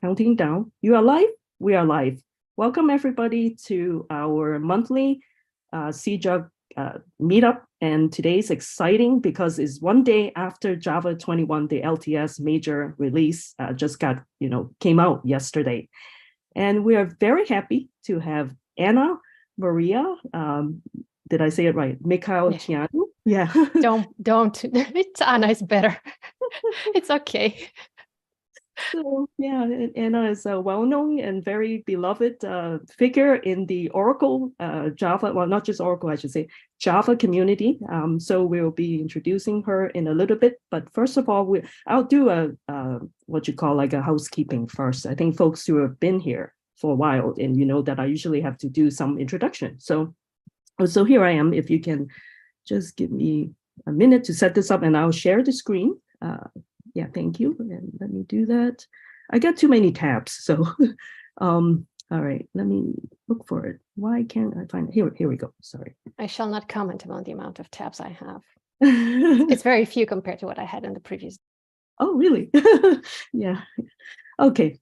Counting down. You are live? We are live. Welcome everybody to our monthly CJUG meetup. And today's exciting because it's one day after Java 21, the LTS major release just came out yesterday. And we are very happy to have Anna Maria, did I say it right? Mihalceanu? Yeah. Don't. It's Anna is better. It's okay. So yeah, Anna is a well-known and very beloved figure in the Oracle Java, well, not just Oracle, I should say, Java community. So we'll be introducing her in a little bit. But first of all, I'll do what you call like a housekeeping first. I think folks who have been here for a while, and you know that I usually have to do some introduction. So here I am. If you can just give me a minute to set this up, and I'll share the screen. Yeah, thank you. And let me do that. I got too many tabs, so all right, let me look for it. Why can't I find it? Here we go. Sorry. I shall not comment on the amount of tabs I have. It's very few compared to what I had in the previous. Oh, really? Yeah. Okay,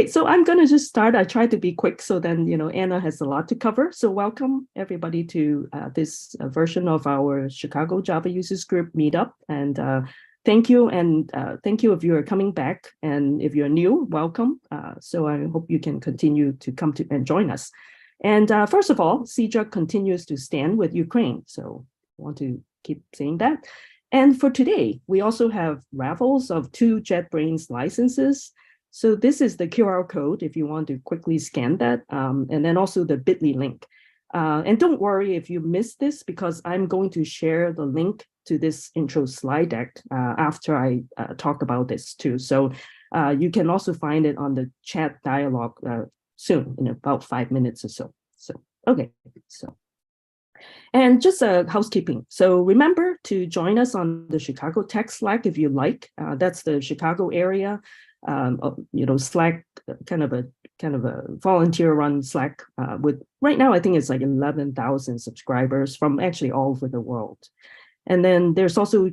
so I'm going to just start. I try to be quick so then, Anna has a lot to cover. So welcome everybody to this version of our Chicago Java Users Group meetup. And thank you. And thank you if you are coming back. And if you're new, welcome. So I hope you can continue to come to and join us. And first of all, CJUG continues to stand with Ukraine. So I want to keep saying that. And for today, we also have raffles of 2 JetBrains licenses. So this is the QR code if you want to quickly scan that, and then also the bit.ly link. And don't worry if you missed this, because I'm going to share the link to this intro slide deck after I talk about this too. So you can also find it on the chat dialogue soon, in about 5 minutes or so. So, okay, so. And just housekeeping. So remember to join us on the Chicago Tech Slack if you like. That's the Chicago area, Slack, kind of a volunteer-run Slack with right now I think it's like 11,000 subscribers from actually all over the world. And then there's also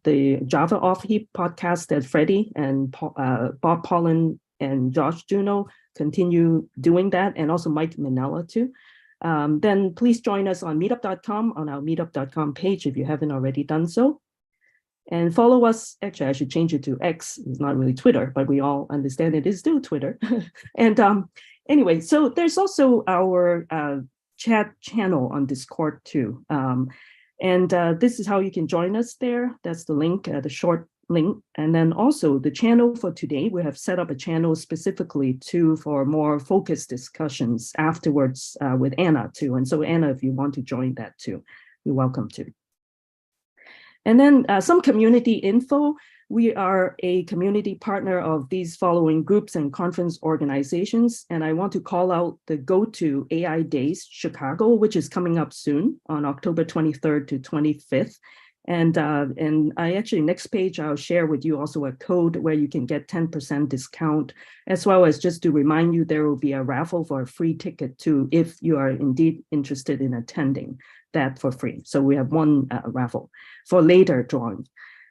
the Java Off Heap podcast that Freddie and Bob Pollen and Josh Juno continue doing that, and also Mike Minella too. Then please join us on meetup.com, on our meetup.com page if you haven't already done so. And follow us. Actually, I should change it to X. It's not really Twitter, but we all understand it is still Twitter. And anyway, so there's also our chat channel on Discord too. And this is how you can join us there. That's the link, the short link. And then also the channel for today, we have set up a channel specifically for more focused discussions afterwards with Anna too. And so Anna, if you want to join that too, you're welcome to. And then some community info. We are a community partner of these following groups and conference organizations. And I want to call out the GoTo AI Days Chicago, which is coming up soon on October 23rd to 25th. And I actually, next page, I'll share with you also a code where you can get 10% discount, as well as just to remind you, there will be a raffle for a free ticket too, if you are indeed interested in attending that for free. So we have one raffle for later drawing.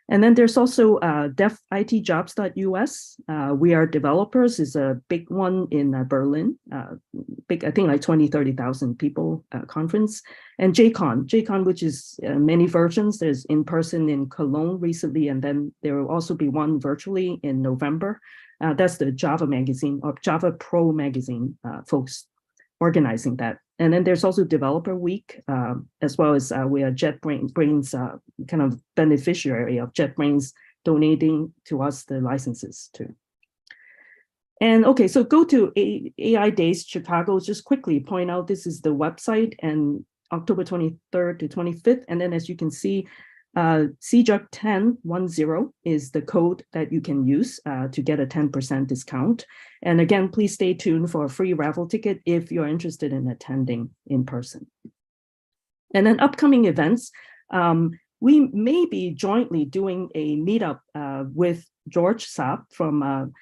And then there's also defitjobs.us. We Are Developers is a big one in Berlin, big, I think like 20, 30,000 people conference. And JCon, which is many versions. There's in person in Cologne recently, and then there will also be one virtually in November. That's the Java magazine, or Java Pro magazine folks organizing that. And then there's also Developer Week, as well as we are JetBrains kind of beneficiary of JetBrains donating to us the licenses too. And okay, so go to AI Days Chicago, just quickly point out this is the website, and October 23rd to 25th. And then as you can see, CJUG 1010 is the code that you can use to get a 10% discount. And again, please stay tuned for a free raffle ticket if you're interested in attending in person. And then upcoming events, we may be jointly doing a meetup with George Saab from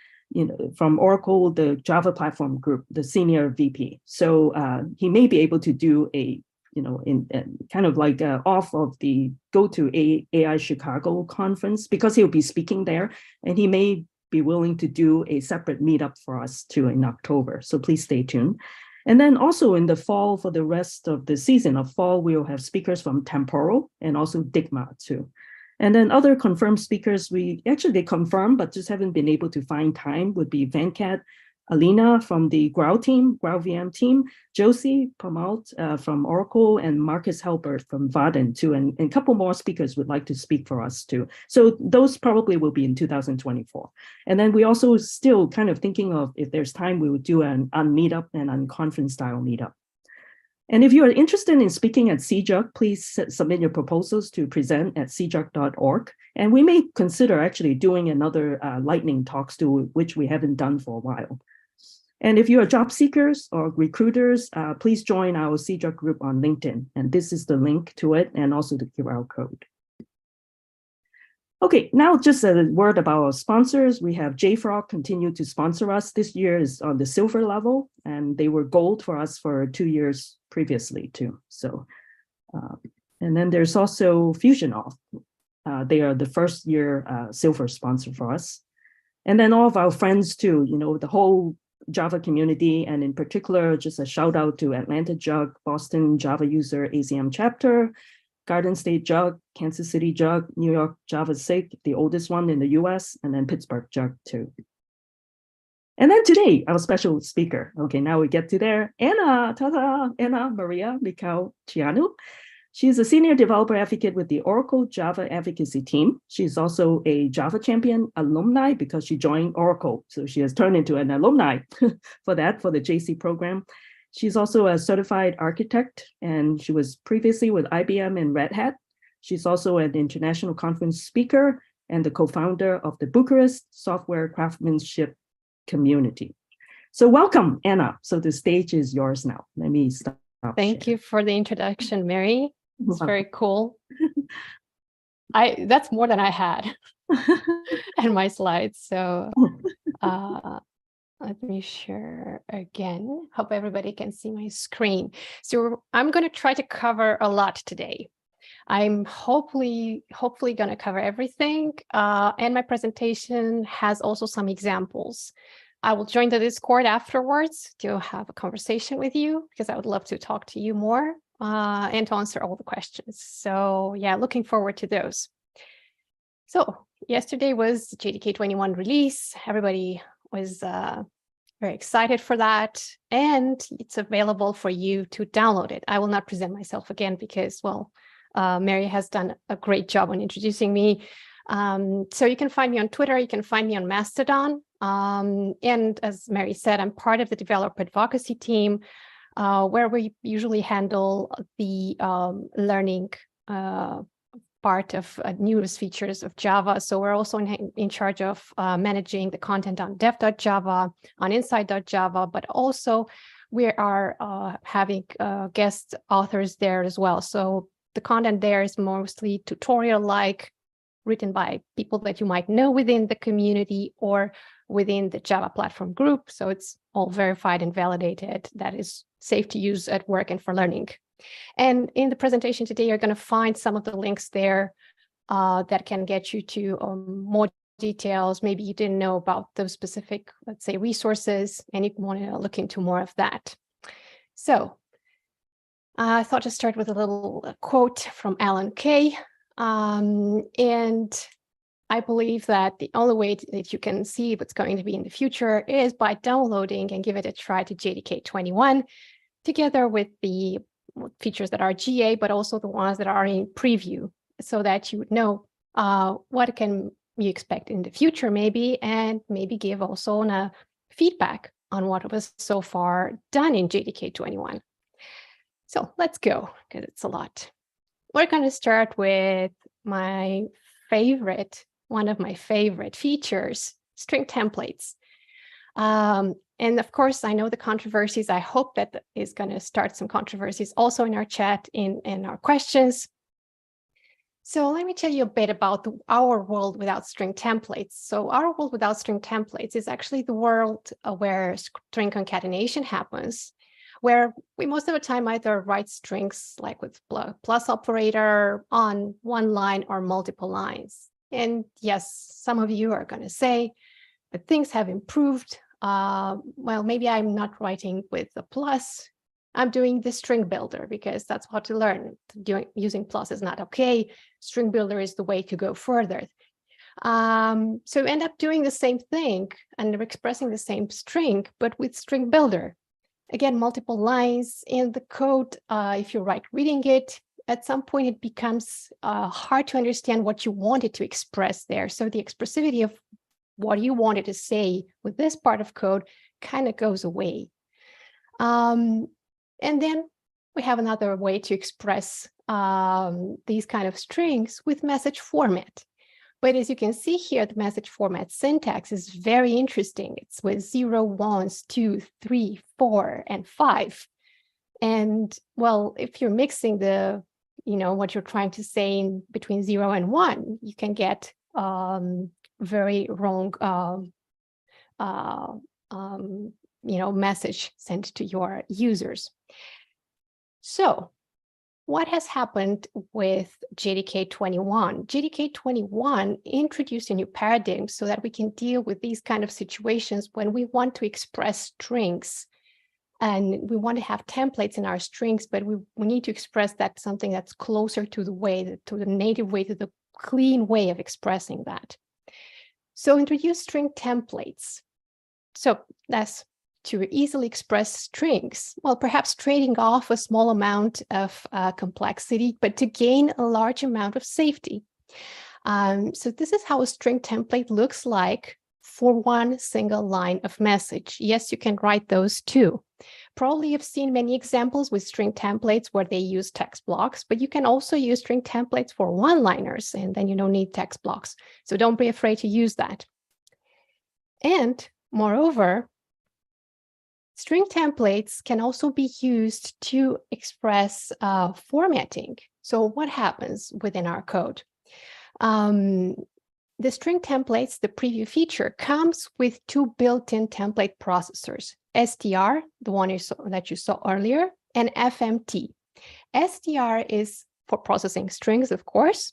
Oracle, the Java Platform Group, the senior VP. So he may be able to do a in kind of like off of the GoTo AI Chicago conference, because he'll be speaking there, and he may be willing to do a separate meetup for us too in October. So please stay tuned. And then also in the fall, for the rest of the season of fall, we'll have speakers from Temporal and also Digma too. And then other confirmed speakers, they confirmed, but just haven't been able to find time, would be Venkat, Alina from the Grau VM team, Josie Pomalt from Oracle, and Marcus Halbert from Vaden too, and a couple more speakers would like to speak for us too. So those probably will be in 2024. And then we also still kind of thinking of, if there's time, we would do an meetup and a conference style meetup. And if you are interested in speaking at CJUG, please submit your proposals to present at cjug.org. And we may consider actually doing another lightning talks too, which we haven't done for a while. And if you are job seekers or recruiters, please join our CJUG group on LinkedIn. And this is the link to it and also the QR code. Okay, now just a word about our sponsors. We have JFrog continue to sponsor us. This year is on the silver level, and they were gold for us for 2 years previously too. So, and then there's also FusionOff. They are the first year silver sponsor for us. And then all of our friends too, the whole Java community, and in particular, just a shout out to Atlanta JUG, Boston Java User ACM chapter, Garden State JUG, Kansas City JUG, New York Java SIG, the oldest one in the US, and then Pittsburgh JUG too. And then today, our special speaker. Okay, now we get to there. Anna Maria Mihalceanu. She's a senior developer advocate with the Oracle Java advocacy team. She's also a Java champion alumni because she joined Oracle. So she has turned into an alumni for the JC program. She's also a certified architect, and she was previously with IBM and Red Hat. She's also an international conference speaker and the co-founder of the Bucharest Software Craftsmanship Community. So welcome, Anna. So the stage is yours now. Let me stop. Thank you for the introduction, Mary. It's very cool. That's more than I had in my slides. So let me share again. Hope everybody can see my screen. So I'm going to try to cover a lot today. I'm hopefully going to cover everything. And my presentation has also some examples. I will join the Discord afterwards to have a conversation with you, because I would love to talk to you more and to answer all the questions. So yeah, looking forward to those. So yesterday was JDK 21 release. Everybody was very excited for that, and it's available for you to download it. I will not present myself again because, well, Mary has done a great job on introducing me. So you can find me on Twitter, you can find me on Mastodon. And as Mary said, I'm part of the developer advocacy team, where we usually handle the learning part of newest features of Java. So we're also in charge of managing the content on dev.java, on inside.java, but also we are having guest authors there as well. So the content there is mostly tutorial-like, written by people that you might know within the community or within the Java platform group. So it's all verified and validated. That is safe to use at work and for learning. And in the presentation today, you're going to find some of the links there that can get you to more details. Maybe you didn't know about those specific, let's say, resources, and you want to look into more of that. So I thought to start with a little quote from Alan Kay. And I believe that the only way that you can see what's going to be in the future is by downloading and give it a try to JDK 21, together with the features that are GA, but also the ones that are in preview, so that you would know what can you expect in the future, maybe, and maybe give also a feedback on what was so far done in JDK 21. So let's go, because it's a lot. We're going to start with my favorite, one of my favorite features, string templates. And of course, I know the controversies. I hope that is going to start some controversies also in our chat, in our questions. So let me tell you a bit about our world without string templates. So our world without string templates is actually the world where string concatenation happens, where we most of the time either write strings like with plus operator on one line or multiple lines. And yes, some of you are going to say, things have improved. Well, maybe I'm not writing with a plus. I'm doing the string builder because that's how to learn. Using plus is not okay. String builder is the way to go further. So end up doing the same thing and expressing the same string, but with string builder. Again, multiple lines in the code. If you're reading it, at some point it becomes hard to understand what you wanted to express there. So the expressivity of what you wanted to say with this part of code kind of goes away. And then we have another way to express these kind of strings with message format. But as you can see here, the message format syntax is very interesting. It's with 0, 1s, 2, 3, 4, and 5. And well, if you're mixing the, what you're trying to say in between 0 and 1, you can get very wrong, message sent to your users. So what has happened with JDK 21? JDK 21 introduced a new paradigm so that we can deal with these kind of situations when we want to express strings and we want to have templates in our strings, but we need to express that something that's closer to the native way, to the clean way of expressing that. So introduce string templates. So that's to easily express strings, well, perhaps trading off a small amount of complexity, but to gain a large amount of safety. So this is how a string template looks like for one single line of message. Yes, you can write those too. Probably you've seen many examples with string templates where they use text blocks, but you can also use string templates for one-liners, and then you don't need text blocks. So don't be afraid to use that. And moreover, string templates can also be used to express formatting. So what happens within our code? The string templates, the preview feature, comes with two built-in template processors, str, the one that you saw earlier, and fmt. str is for processing strings, of course.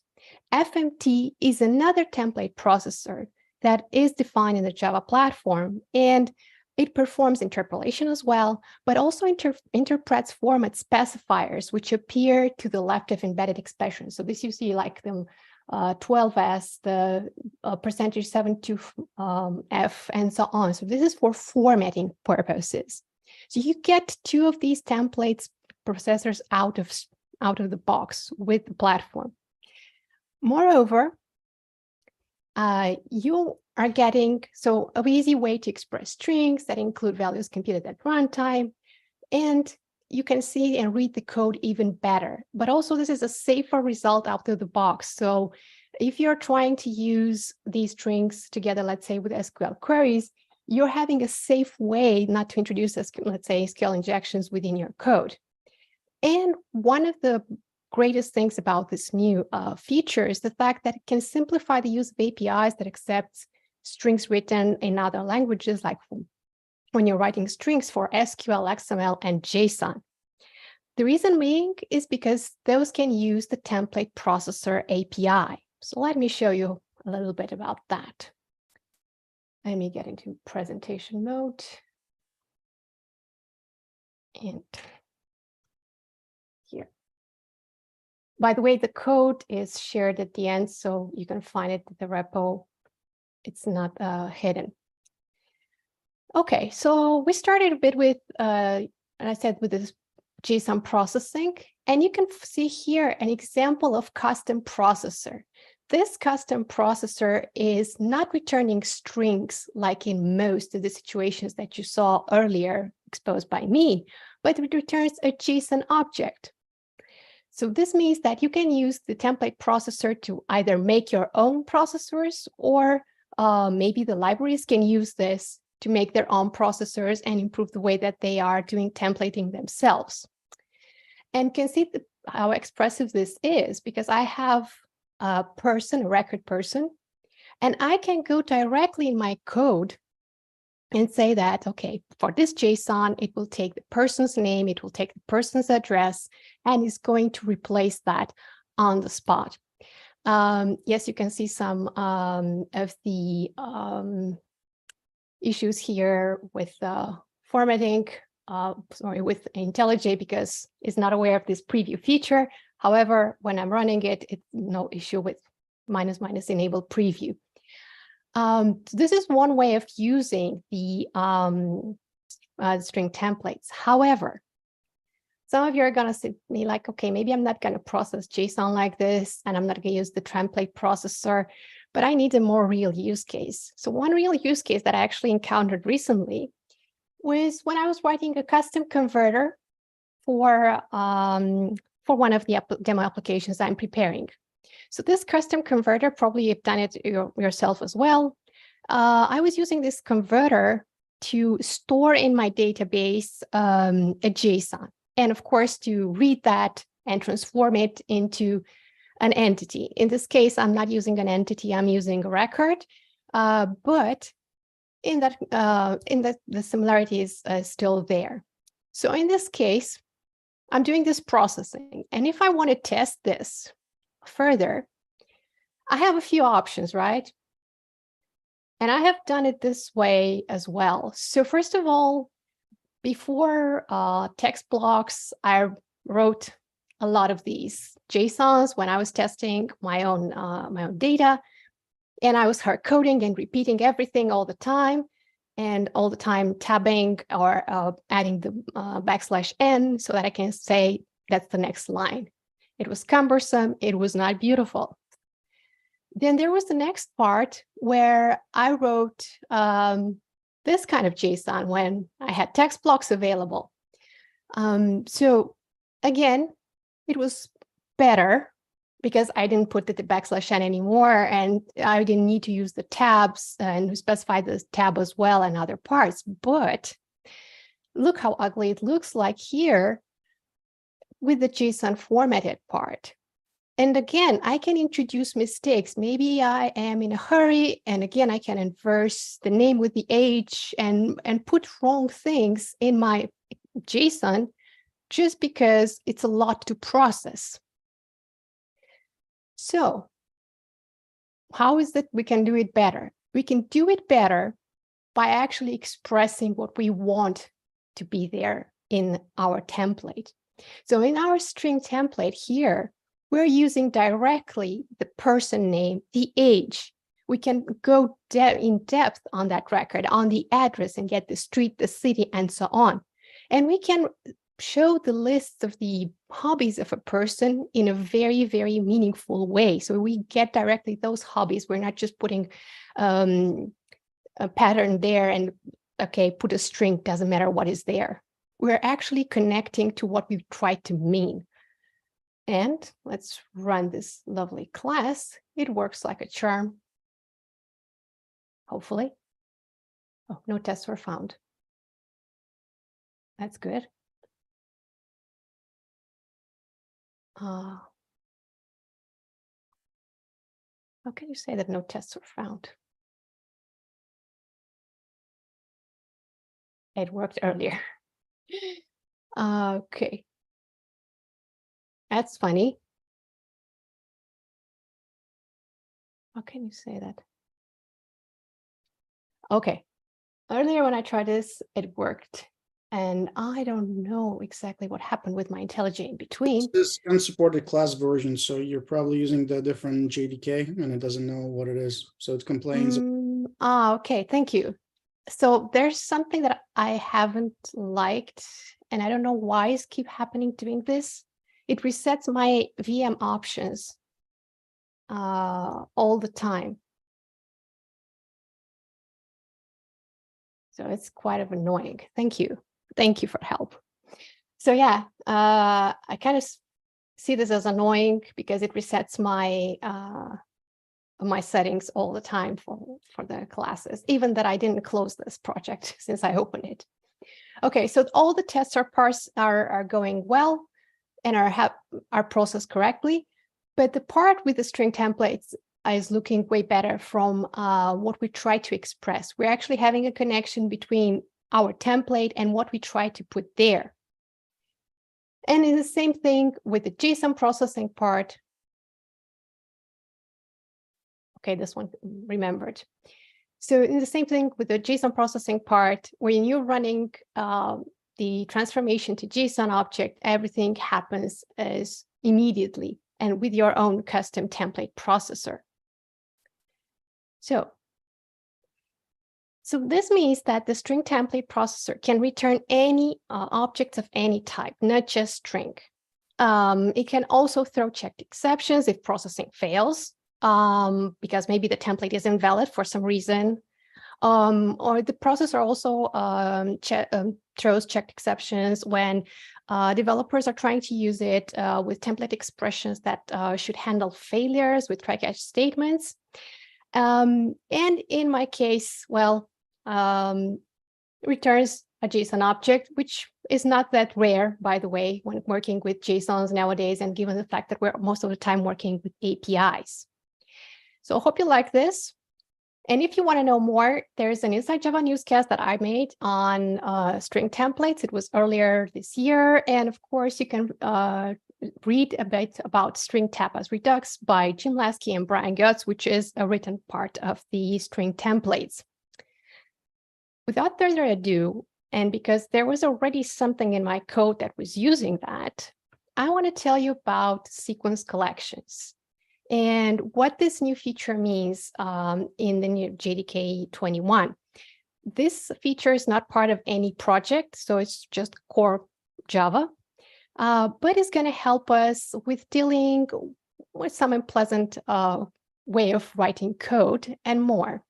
fmt is another template processor that is defined in the Java platform, and it performs interpolation as well, but also interprets format specifiers, which appear to the left of embedded expressions. So this you see like the 12s, the %72f, and so on. So this is for formatting purposes. So you get two of these templates processors out of the box with the platform. Moreover, you are getting an easy way to express strings that include values computed at runtime, and you can see and read the code even better. But also this is a safer result out of the box. So if you're trying to use these strings together, let's say with SQL queries, you're having a safe way not to introduce, let's say, SQL injections within your code. And one of the greatest things about this new feature is the fact that it can simplify the use of APIs that accept strings written in other languages, like when you're writing strings for SQL, XML, and JSON. The reason being is because those can use the template processor API. So let me show you a little bit about that. Let me get into presentation mode. And here. By the way, the code is shared at the end, so you can find it in the repo. It's not hidden. Okay, so we started a bit with, and I said with this JSON processing, and you can see here an example of custom processor. This custom processor is not returning strings like in most of the situations that you saw earlier exposed by me, but it returns a JSON object. So this means that you can use the template processor to either make your own processors, or maybe the libraries can use this to make their own processors and improve the way that they are doing templating themselves. And can see how expressive this is, because I have a record person, and I can go directly in my code and say that, okay, for this JSON, it will take the person's name, it will take the person's address, and it's going to replace that on the spot. Yes, you can see some of the issues here with formatting, with IntelliJ because it's not aware of this preview feature. However, when I'm running it, it's no issue with -- enable preview. This is one way of using the string templates. However, some of you are going to say me like, okay, maybe I'm not going to process JSON like this, and I'm not going to use the template processor, but I need a more real use case. So one real use case that I actually encountered recently was when I was writing a custom converter for one of the demo applications I'm preparing. So this custom converter, probably you've done it yourself as well. I was using this converter to store in my database a JSON, and of course to read that and transform it into an entity. In this case, I'm not using an entity, I'm using a record, but in that the similarity is still there. So in this case, I'm doing this processing, and if I want to test this further, I have a few options, right? And I have done it this way as well. So first of all, before text blocks, I wrote a lot of these JSONs when I was testing my own data, and I was hard coding and repeating everything all the time, and all the time tabbing or adding the \n so that I can say that's the next line. It was cumbersome. It was not beautiful. Then there was the next part where I wrote this kind of JSON when I had text blocks available. So again, it was better because I didn't put the \n anymore, and I didn't need to use the tabs and specify the tab as well and other parts. But look how ugly it looks like here with the JSON formatted part. And again, I can introduce mistakes. Maybe I am in a hurry, and again, I can inverse the name with the age and put wrong things in my JSON just because it's a lot to process. So how is that we can do it better? We can do it better by actually expressing what we want to be there in our template. So in our string template here, we're using directly the person name, the age. We can go in depth on that record, on the address, and get the street, the city, and so on. And we can show the lists of the hobbies of a person in a very, very meaningful way. So we get directly those hobbies. We're not just putting a pattern there and, okay, put a string, doesn't matter what is there. We're actually connecting to what we try to mean. And let's run this lovely class. It works like a charm. Hopefully. Oh, no tests were found. That's good. How can you say that no tests were found? It worked earlier. Okay. That's funny. How can you say that? Okay. Earlier when I tried this, it worked. And I don't know exactly what happened with my IntelliJ in between. This unsupported class version, so you're probably using the different JDK and it doesn't know what it is. So it complains. Okay, thank you. So there's something that I haven't liked, and I don't know why it's keep happening doing this. It resets my VM options all the time. So it's quite annoying. Thank you. Thank you for help. So yeah, I kind of see this as annoying because it resets my my settings all the time for the classes, even that I didn't close this project since I opened it. Okay, so all the tests are going well and are processed correctly, but the part with the string templates is looking way better from what we try to express. We're actually having a connection between our template and what we try to put there. And it's the same thing with the JSON processing part. Okay, this one remembered. So in the same thing with the JSON processing part, when you're running the transformation to JSON object, everything happens as immediately and with your own custom template processor. So this means that the string template processor can return any objects of any type, not just string. It can also throw checked exceptions if processing fails, because maybe the template is invalid for some reason. Or the processor also throws checked exceptions when developers are trying to use it with template expressions that should handle failures with try-catch statements. And in my case, well, returns a JSON object, which is not that rare, by the way, when working with JSONs nowadays, and given the fact that we're most of the time working with APIs. So I hope you like this. And if you want to know more, there's an Inside Java newscast that I made on string templates. It was earlier this year. And of course, you can read a bit about string tap as Redux by Jim Lasky and Brian Götz, which is a written part of the string templates. Without further ado, and because there was already something in my code that was using that, I want to tell you about sequence collections and what this new feature means in the new JDK 21. This feature is not part of any project, so it's just core Java, but it's going to help us with dealing with some unpleasant way of writing code and more.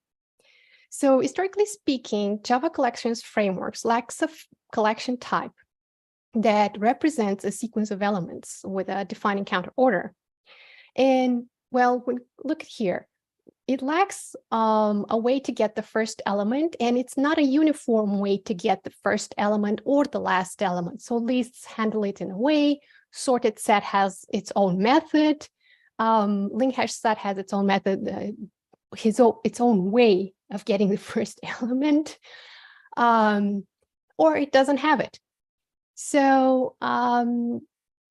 So historically speaking, Java collections frameworks lacks a collection type that represents a sequence of elements with a defined encounter order. And well, look here, it lacks a way to get the first element, and it's not a uniform way to get the first element or the last element. So lists handle it in a way, sorted set has its own method, link hash set has its own method, its own way of getting the first element, or it doesn't have it. So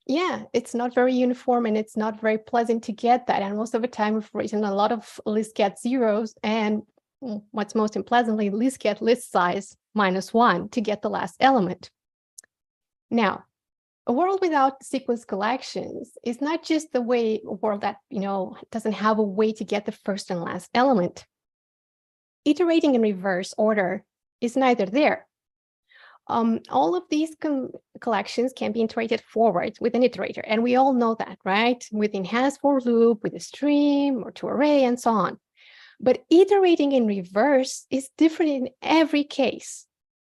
yeah, it's not very uniform and it's not very pleasant to get that. And most of the time we've written a lot of list get zeros, and what's most unpleasantly, list get list size -1 to get the last element. Now, a world without sequence collections is not just the way a world that, doesn't have a way to get the first and last element. Iterating in reverse order is neither there. All of these collections can be iterated forward with an iterator, and we all know that, right? With enhanced for loop, with a stream or to array, and so on. But iterating in reverse is different in every case.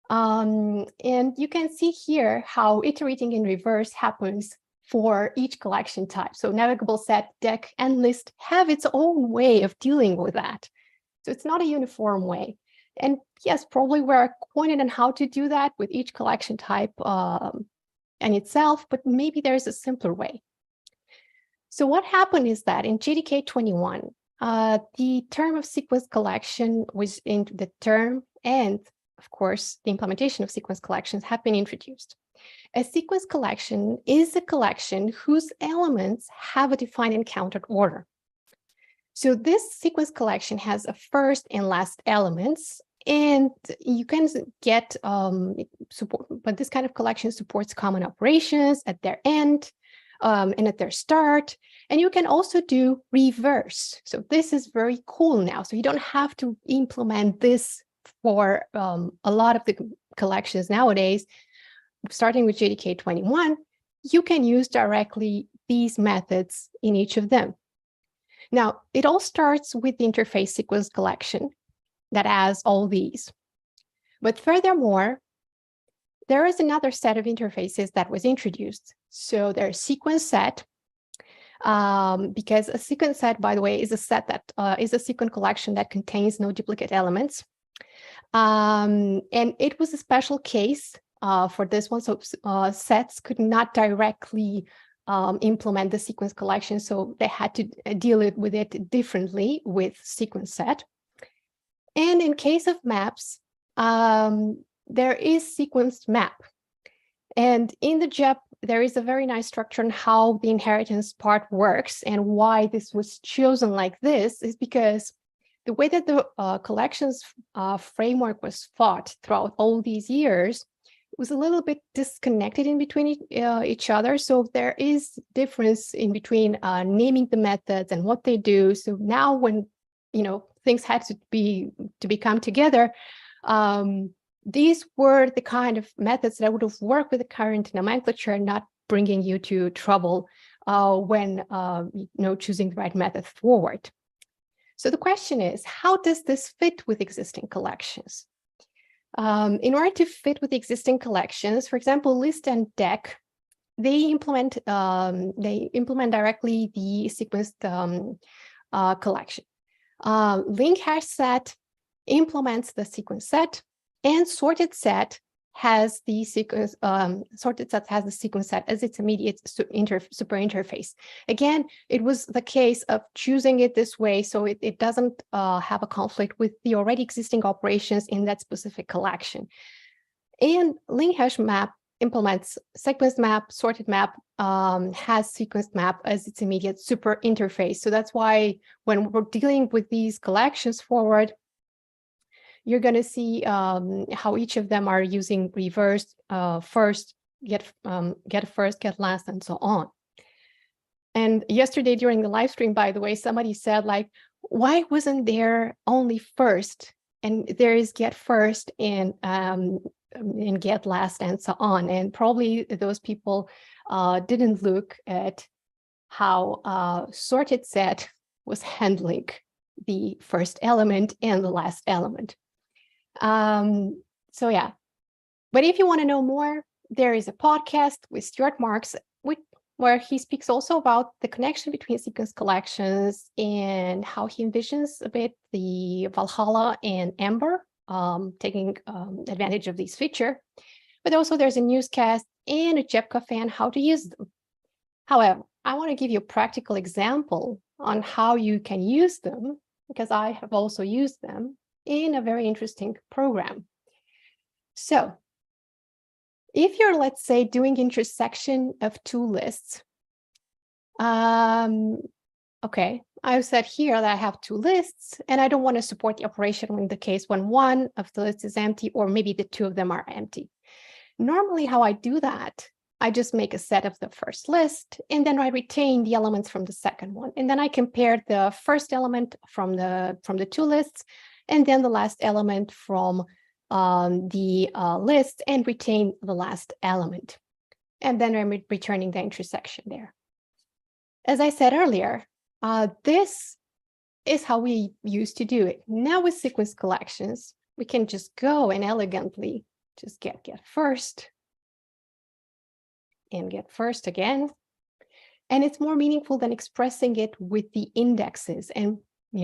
And you can see here how iterating in reverse happens for each collection type. So navigable set, deck, and list have its own way of dealing with that. So it's not a uniform way. And yes, probably we're acquainted on how to do that with each collection type and itself, but maybe there's a simpler way. So what happened is that in JDK 21, the term of sequence collection was in the term, and of course, the implementation of sequence collections have been introduced. A sequence collection is a collection whose elements have a defined encountered order. So this sequence collection has a first and last elements, and you can get support, but this kind of collection supports common operations at their end and at their start. And you can also do reverse. So this is very cool now. So you don't have to implement this for a lot of the collections nowadays. Starting with JDK 21, you can use directly these methods in each of them. Now, it all starts with the interface sequence collection that has all these. But furthermore, there is another set of interfaces that was introduced. So there's sequence set, because a sequence set, by the way, is a set that is a sequence collection that contains no duplicate elements. And it was a special case for this one. So sets could not directly implement the sequence collection, so they had to deal with it differently with sequence set. And in case of maps, there is sequenced map. And in the JEP, there is a very nice structure on how the inheritance part works, and why this was chosen like this is because the way that the collections framework was thought throughout all these years was a little bit disconnected in between each other. So there is difference in between naming the methods and what they do. So now when, things had to become together, these were the kind of methods that would have worked with the current nomenclature, not bringing you to trouble when choosing the right method forward. So the question is, how does this fit with existing collections? In order to fit with existing collections, for example, list and deck, they implement directly the sequenced collection. Link hash set implements the sequence set, and sorted set has the sequence set as its immediate super interface. Again, it was the case of choosing it this way so it doesn't have a conflict with the already existing operations in that specific collection. And link hash map implements sequence map, sorted map, has sequenced map as its immediate super interface. So that's why when we're dealing with these collections forward, you're going to see how each of them are using reverse, first, get first, get last, and so on. And yesterday during the live stream, by the way, somebody said, like, why wasn't there only first? And there is get first and get last, and so on. And probably those people didn't look at how sorted set was handling the first element and the last element. So yeah, but if you want to know more, there is a podcast with Stuart Marks where he speaks also about the connection between sequence collections and how he envisions a bit the Valhalla and Ember, taking advantage of this feature. But also there's a newscast and a Jepka fan how to use them. However, I want to give you a practical example on how you can use them, because I have also used them in a very interesting program. So if you're, let's say, doing intersection of two lists, okay, I've said here that I have two lists and I don't want to support the operation in the case when one of the lists is empty, or maybe the two of them are empty. Normally how I do that, I just make a set of the first list and then I retain the elements from the second one. And then I compare the first element from the two lists and then the last element from the list and retain the last element. And then I'm returning the intersection there. As I said earlier, this is how we used to do it. Now with sequence collections, we can just go and elegantly just get first and get first again. And it's more meaningful than expressing it with the indexes and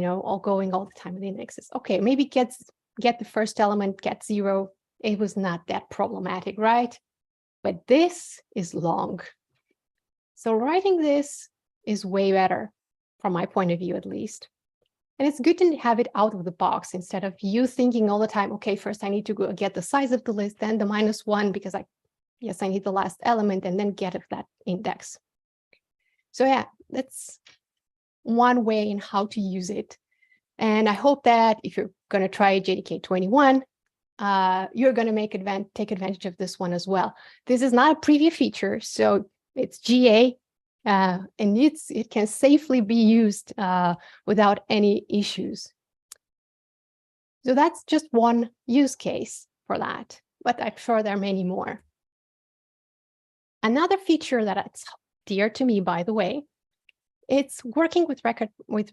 all going all the time with the indexes. Okay, maybe get the first element, get 0. It was not that problematic, right? But this is long. So writing this is way better from my point of view, at least. And it's good to have it out of the box instead of you thinking all the time, okay, first I need to go get the size of the list, then the -1, because I need the last element, and then get that index. So yeah, that's one way in how to use it. And I hope that if you're going to try JDK 21, you're going to take advantage of this one as well. This is not a preview feature, so it's GA, and it can safely be used without any issues. So that's just one use case for that, but I'm sure there are many more. Another feature that's dear to me, by the way, it's working with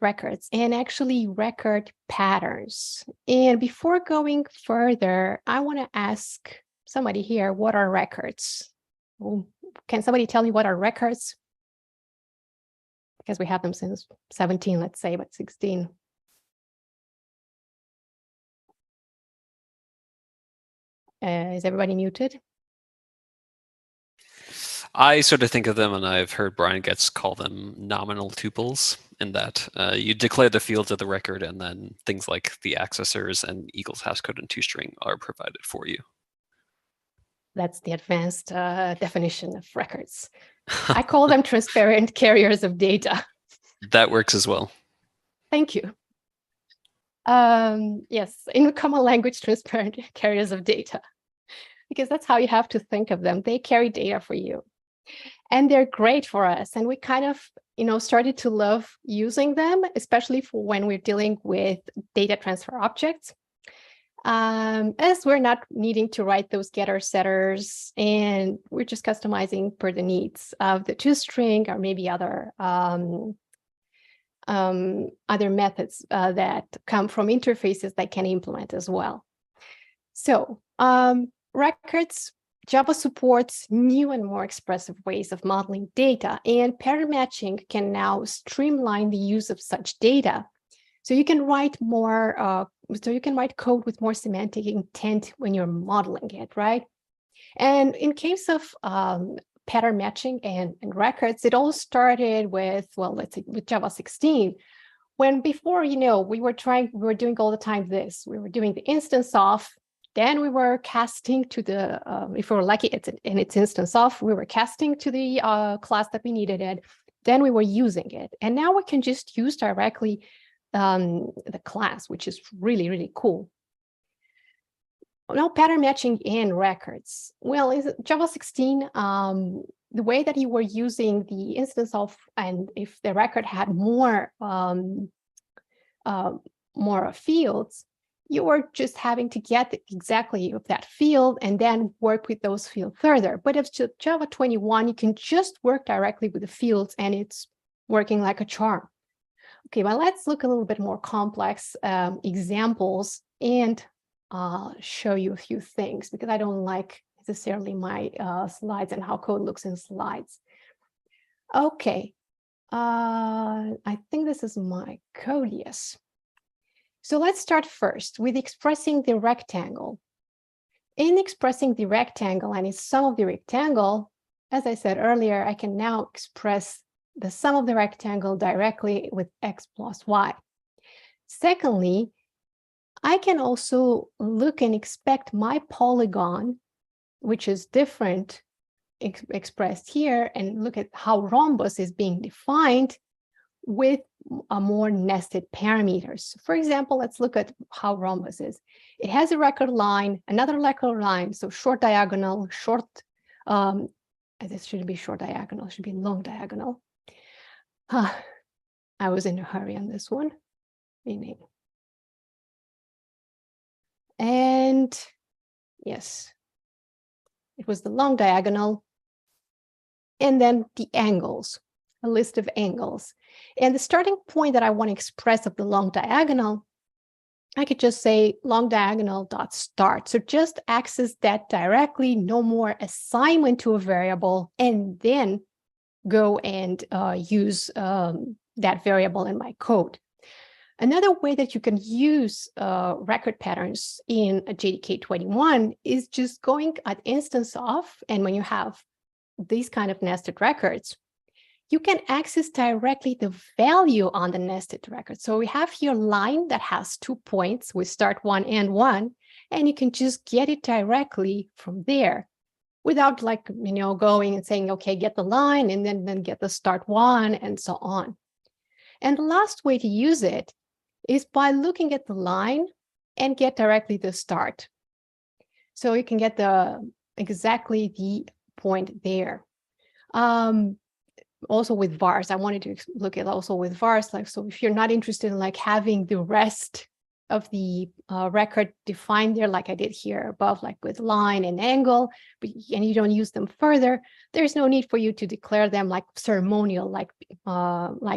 records and actually record patterns. And before going further, I want to ask somebody here, what are records? Can somebody tell me what are records? Because we have them since 17, let's say, but 16. Is everybody muted? I sort of think of them, and I've heard Brian Getz call them nominal tuples, in that you declare the fields of the record, and then things like the accessors and equals hashcode and toString are provided for you. That's the advanced definition of records. I call them transparent carriers of data. That works as well. Thank you. Yes, in common language, transparent carriers of data, because that's how you have to think of them. They carry data for you, and they're great for us. And we kind of, started to love using them, especially for when we're dealing with data transfer objects, as we're not needing to write those getter setters, and we're just customizing per the needs of the toString or maybe other methods that come from interfaces that can implement as well. So records, Java supports new and more expressive ways of modeling data, and pattern matching can now streamline the use of such data. So you can write more, code with more semantic intent when you're modeling it, right? And in case of pattern matching and records, it all started with, well, let's say with Java 16, when before, we were doing all the time this. We were doing the instance of, then we were casting to the, if we were lucky, it's instance of, we were casting to the class that we needed it. Then we were using it. And now we can just use directly the class, which is really, really cool. Now, pattern matching in records. Well, is Java 16, the way that you were using the instance of, and if the record had more fields, you were just having to get exactly of that field and then work with those fields further. But if Java 21, you can just work directly with the fields, and it's working like a charm. Okay, well, let's look a little bit more complex examples and show you a few things, because I don't like necessarily my slides and how code looks in slides. Okay, I think this is my code, yes. So let's start first with expressing the rectangle. In expressing the rectangle and its sum of the rectangle, as I said earlier, I can now express the sum of the rectangle directly with x plus y. Secondly, I can also look and expect my polygon, which is different, expressed here, and look at how rhombus is being defined with a more nested parameters. For example, let's look at how rhombus is. It has a record line, another record line, so short diagonal, short, this shouldn't be short diagonal, it should be long diagonal. I was in a hurry on this one, meaning. And yes, it was the long diagonal, and then the angles, a list of angles. And the starting point that I want to express of the long diagonal, I could just say long diagonal dot start. So just access that directly, no more assignment to a variable, and then go and use that variable in my code. Another way that you can use record patterns in a JDK 21 is just going at instance of, and when you have these kind of nested records, you can access directly the value on the nested record. So we have here a line that has 2 points with start 1 and 1, and you can just get it directly from there without going and saying, okay, get the line and then get the start 1 and so on. And the last way to use it is by looking at the line and get directly the start. So you can get exactly the point there. Also with vars, I wanted to look at also with vars, so if you're not interested in having the rest of the record defined there, like I did here above, like with line and angle, and you don't use them further, there's no need for you to declare them like ceremonial, like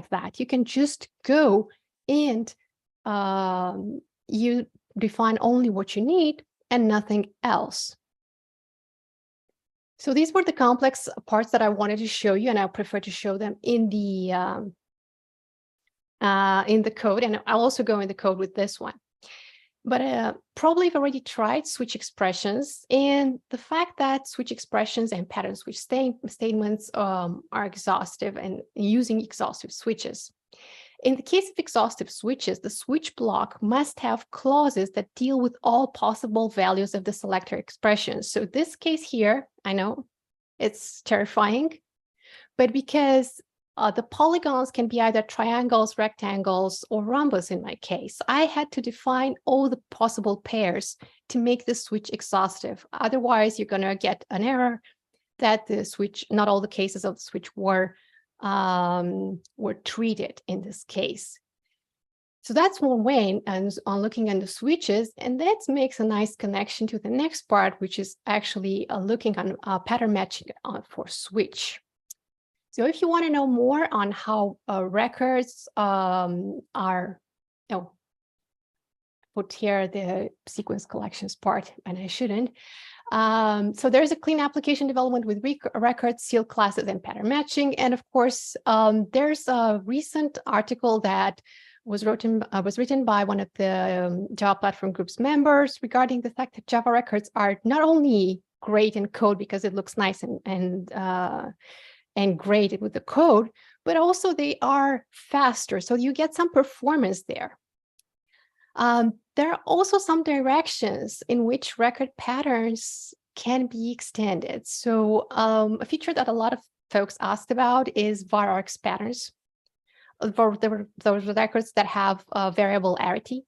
that. You can just go and you define only what you need and nothing else. So these were the complex parts that I wanted to show you, and I prefer to show them in the code, and I'll also go in the code with this one. But probably you've already tried switch expressions, and the fact that switch expressions and pattern switch statements are exhaustive and using exhaustive switches. In the case of exhaustive switches, the switch block must have clauses that deal with all possible values of the selector expressions. So this case here, I know it's terrifying, but because the polygons can be either triangles, rectangles, or rhombus in my case. I had to define all the possible pairs to make the switch exhaustive. Otherwise, you're going to get an error that the switch, not all the cases of the switch were treated in this case. So that's one way and on looking at the switches, and that makes a nice connection to the next part, which is actually looking on pattern matching for switch. So if you want to know more on how records are, put here the sequence collections part, and I shouldn't. So there's a clean application development with records, sealed classes, and pattern matching. And of course, there's a recent article that was written by one of the Java Platform Group's members regarding the fact that Java records are not only great in code because it looks nice and great with the code, but also they are faster. So you get some performance there. There are also some directions in which record patterns can be extended. So a feature that a lot of folks asked about is var-args patterns for those records that have variable arity.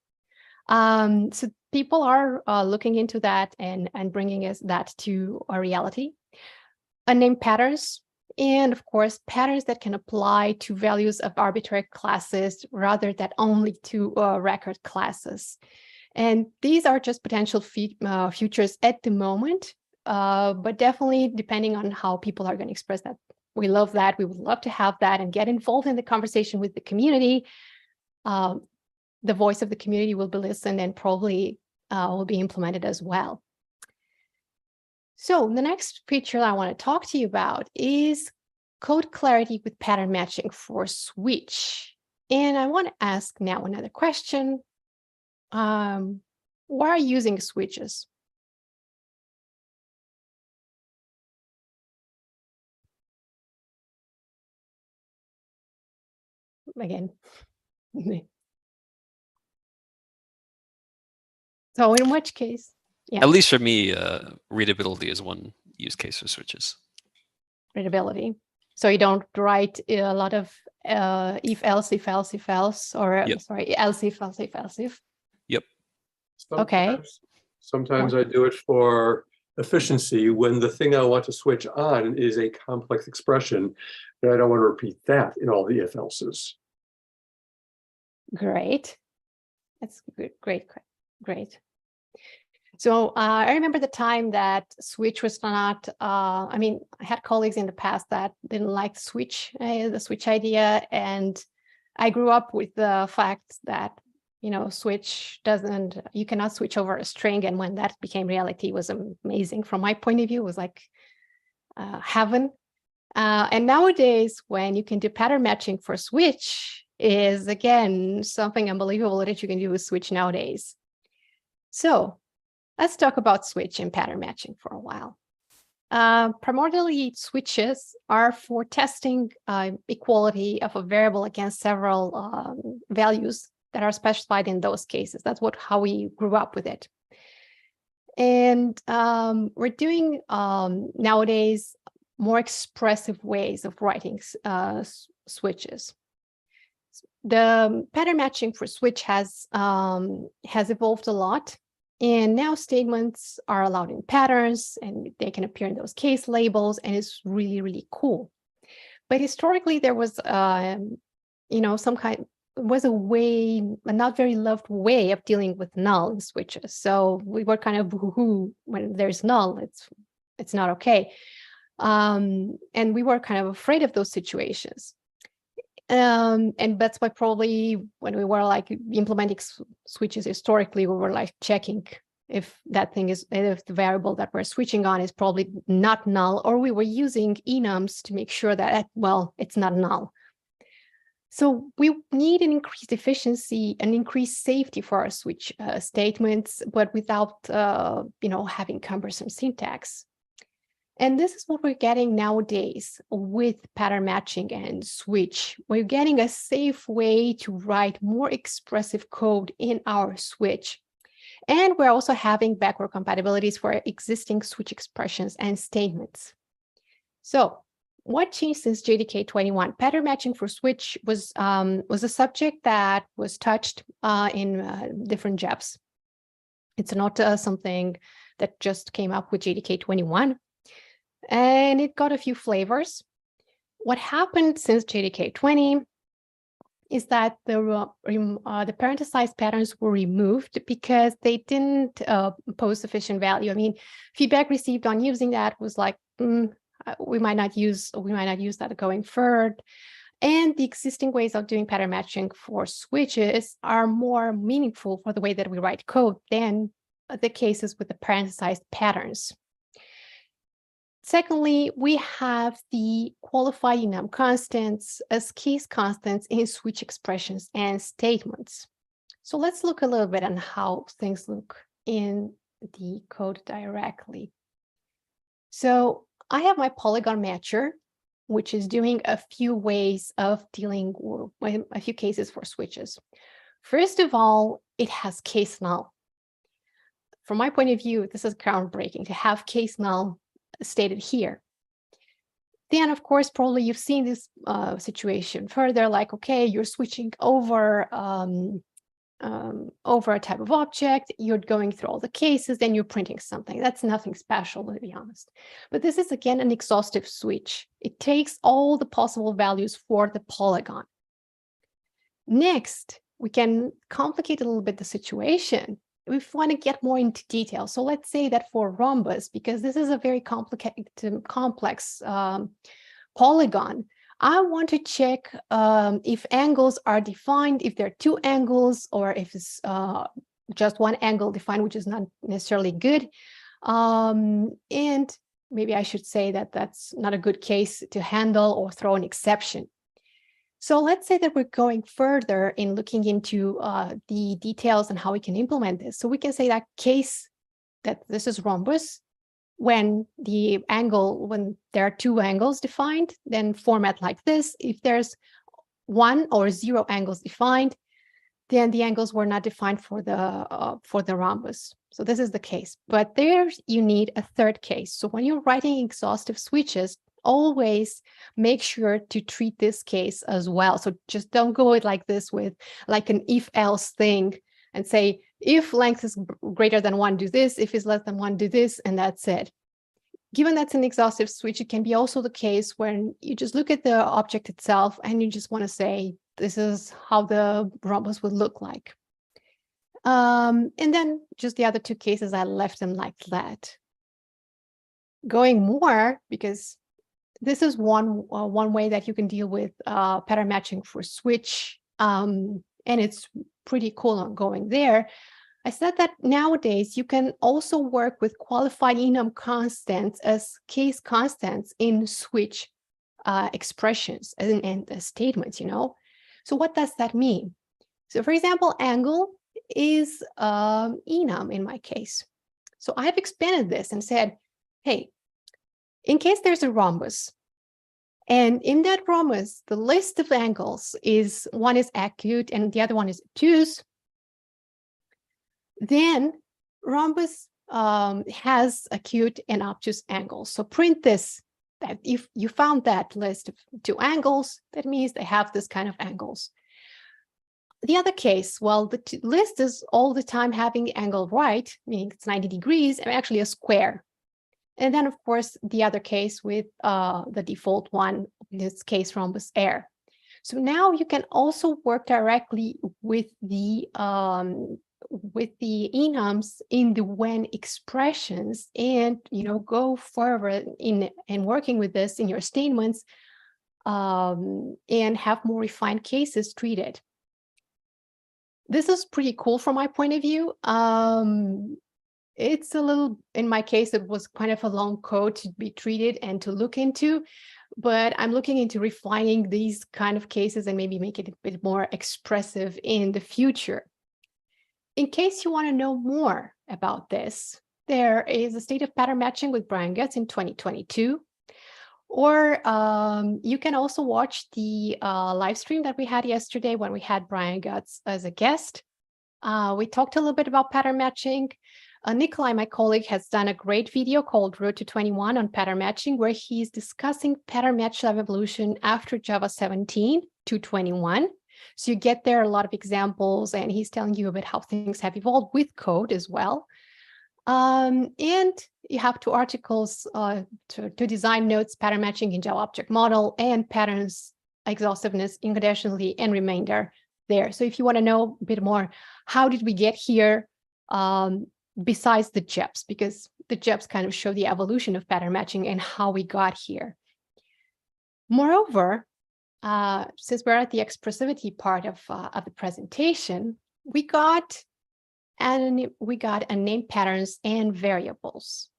So people are looking into that and bringing that to a reality. Unnamed patterns, and of course, patterns that can apply to values of arbitrary classes rather than only to record classes. And these are just potential futures at the moment, but definitely depending on how people are going to express that. We love that. We would love to have that and get involved in the conversation with the community. The voice of the community will be listened and probably will be implemented as well. So the next feature I want to talk to you about is code clarity with pattern matching for switch. And I want to ask now another question. Why are you using switches? Again. So in which case? Yeah. At least for me, readability is one use case for switches. Readability. So you don't write a lot of if else, or Yep. sorry, else if. Yep. Okay. Sometimes I do it for efficiency when the thing I want to switch on is a complex expression, and I don't want to repeat that in all the if else's. Great. That's good. Great. So I remember the time that switch was not, I mean, I had colleagues in the past that didn't like the switch idea. And I grew up with the fact that, switch you cannot switch over a string. And when that became reality, it was amazing. From my point of view, it was like heaven. And nowadays, when you can do pattern matching for switch is, again, something unbelievable that you can do with switch nowadays. So let's talk about switch and pattern matching for a while. Primordially, switches are for testing equality of a variable against several values that are specified in those cases. That's how we grew up with it. And we're doing nowadays more expressive ways of writing switches. The pattern matching for switch has evolved a lot. And now statements are allowed in patterns and they can appear in those case labels, and it's really, really cool. But historically, there was, a not very loved way of dealing with null in switches. So we were kind of boo-hoo when there's null, it's not okay. And we were kind of afraid of those situations. And that's why probably when we were like implementing switches historically, we were like checking if the variable that we're switching on is probably not null, or we were using enums to make sure that, it's not null. So we need an increased efficiency and increased safety for our switch statements, but without, having cumbersome syntax. And this is what we're getting nowadays with pattern matching and switch. We're getting a safe way to write more expressive code in our switch. And we're also having backward compatibilities for existing switch expressions and statements. So what changed since JDK 21? Pattern matching for switch was a subject that was touched in different JEPs. It's not something that just came up with JDK 21, and it got a few flavors. What happened since JDK 20 is that the parenthesized patterns were removed because they didn't pose sufficient value. I mean, feedback received on using that was like, we might not use that going forward. And the existing ways of doing pattern matching for switches are more meaningful for the way that we write code than the cases with the parenthesized patterns. Secondly, we have the qualified enum constants as case constants in switch expressions and statements. So let's look a little bit on how things look in the code directly. So I have my polygon matcher, which is doing a few ways of dealing with a few cases for switches. First of all, it has case null. From my point of view, this is groundbreaking to have case null stated here. Then, of course, probably you've seen this situation further, like, okay, you're switching over a type of object, you're going through all the cases, then you're printing something. That's nothing special, to be honest. But this is, again, an exhaustive switch. It takes all the possible values for the polygon. Next, we can complicate a little bit the situation. We want to get more into detail. So let's say that for rhombus, because this is a very complex polygon, I want to check if angles are defined, if there are two angles, or if it's just one angle defined, which is not necessarily good. And maybe I should say that that's not a good case to handle or throw an exception. So let's say that we're going further in looking into the details and how we can implement this. So we can say that case that this is rhombus, when there are two angles defined, then format like this. If there's 1 or 0 angles defined, then the angles were not defined for the rhombus. So this is the case. But there you need a third case. So when you're writing exhaustive switches, always make sure to treat this case as well. So just don't go it like this with like an if-else thing and say, if length is greater than 1, do this. If it's less than 1, do this, and that's it. Given that's an exhaustive switch, it can be also the case when you just look at the object itself and you just want to say, this is how the rhombus would look like. And then just the other two cases, I left them like that. Going more, because this is one way that you can deal with pattern matching for switch, and it's pretty cool on going there. I said that nowadays you can also work with qualified enum constants as case constants in switch expressions and statements, you know. So what does that mean? So for example, angle is enum in my case. So I've expanded this and said, hey, in case there's a rhombus, and in that rhombus, the list of angles is one is acute and the other one is obtuse, then rhombus has acute and obtuse angles. So print this, that if you found that list of 2 angles, that means they have this kind of angles. The other case, well, the list is all the time having the angle right, meaning it's 90 degrees, and actually a square. And then, of course, the other case with the default one, in this case, rhombus air. So now you can also work directly with the enums in the when expressions, and go forward in working with this in your statements, and have more refined cases treated. This is pretty cool from my point of view. It's a little, in my case, it was kind of a long code to be treated and to look into, but I'm looking into refining these kind of cases and maybe make it a bit more expressive in the future. In case you want to know more about this, there is a state of pattern matching with Brian Getz in 2022, or you can also watch the live stream that we had yesterday when we had Brian Getz as a guest. We talked a little bit about pattern matching. Nikolai, my colleague, has done a great video called Road to 21 on pattern matching, where he's discussing pattern match evolution after Java 17 to 21. So you get there a lot of examples, and he's telling you about how things have evolved with code as well. And you have 2 articles to design notes, pattern matching in Java object model, and patterns exhaustiveness, inconditionality, and remainder there. So if you want to know a bit more, how did we get here? Besides the JEPs, because the JEPs kind of show the evolution of pattern matching and how we got here. Moreover, since we're at the expressivity part of the presentation, we got unnamed patterns and variables.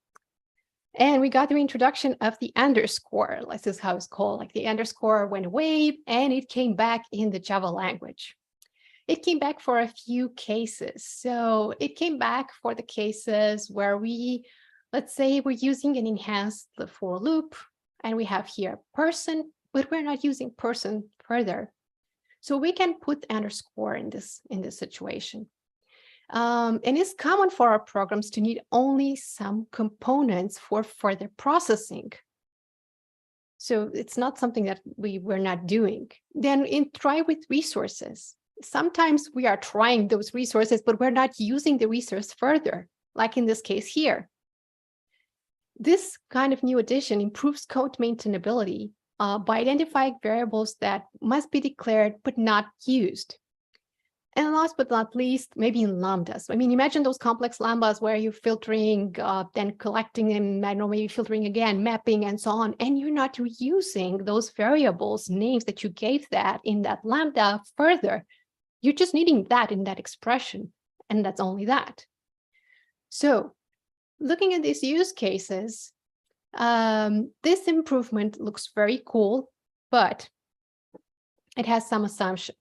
And we got the introduction of the underscore. This is how it's called. Like the underscore went away and it came back in the Java language. It came back for a few cases. So it came back for the cases where let's say we're using an enhanced for loop, and we have here person, but we're not using person further. So we can put underscore in this situation. And it's common for our programs to need only some components for further processing. So it's not something that we're not doing. Then try with resources. Sometimes we are trying those resources, but we're not using the resource further, like in this case here. This kind of new addition improves code maintainability by identifying variables that must be declared but not used. And last but not least, maybe in lambdas. I mean, imagine those complex lambdas where you're filtering, then collecting, and I know maybe filtering again, mapping, and so on, and you're not reusing those variables, names that you gave that in that lambda further. You're just needing that in that expression, and that's only that. So looking at these use cases, this improvement looks very cool, but it has some assumption.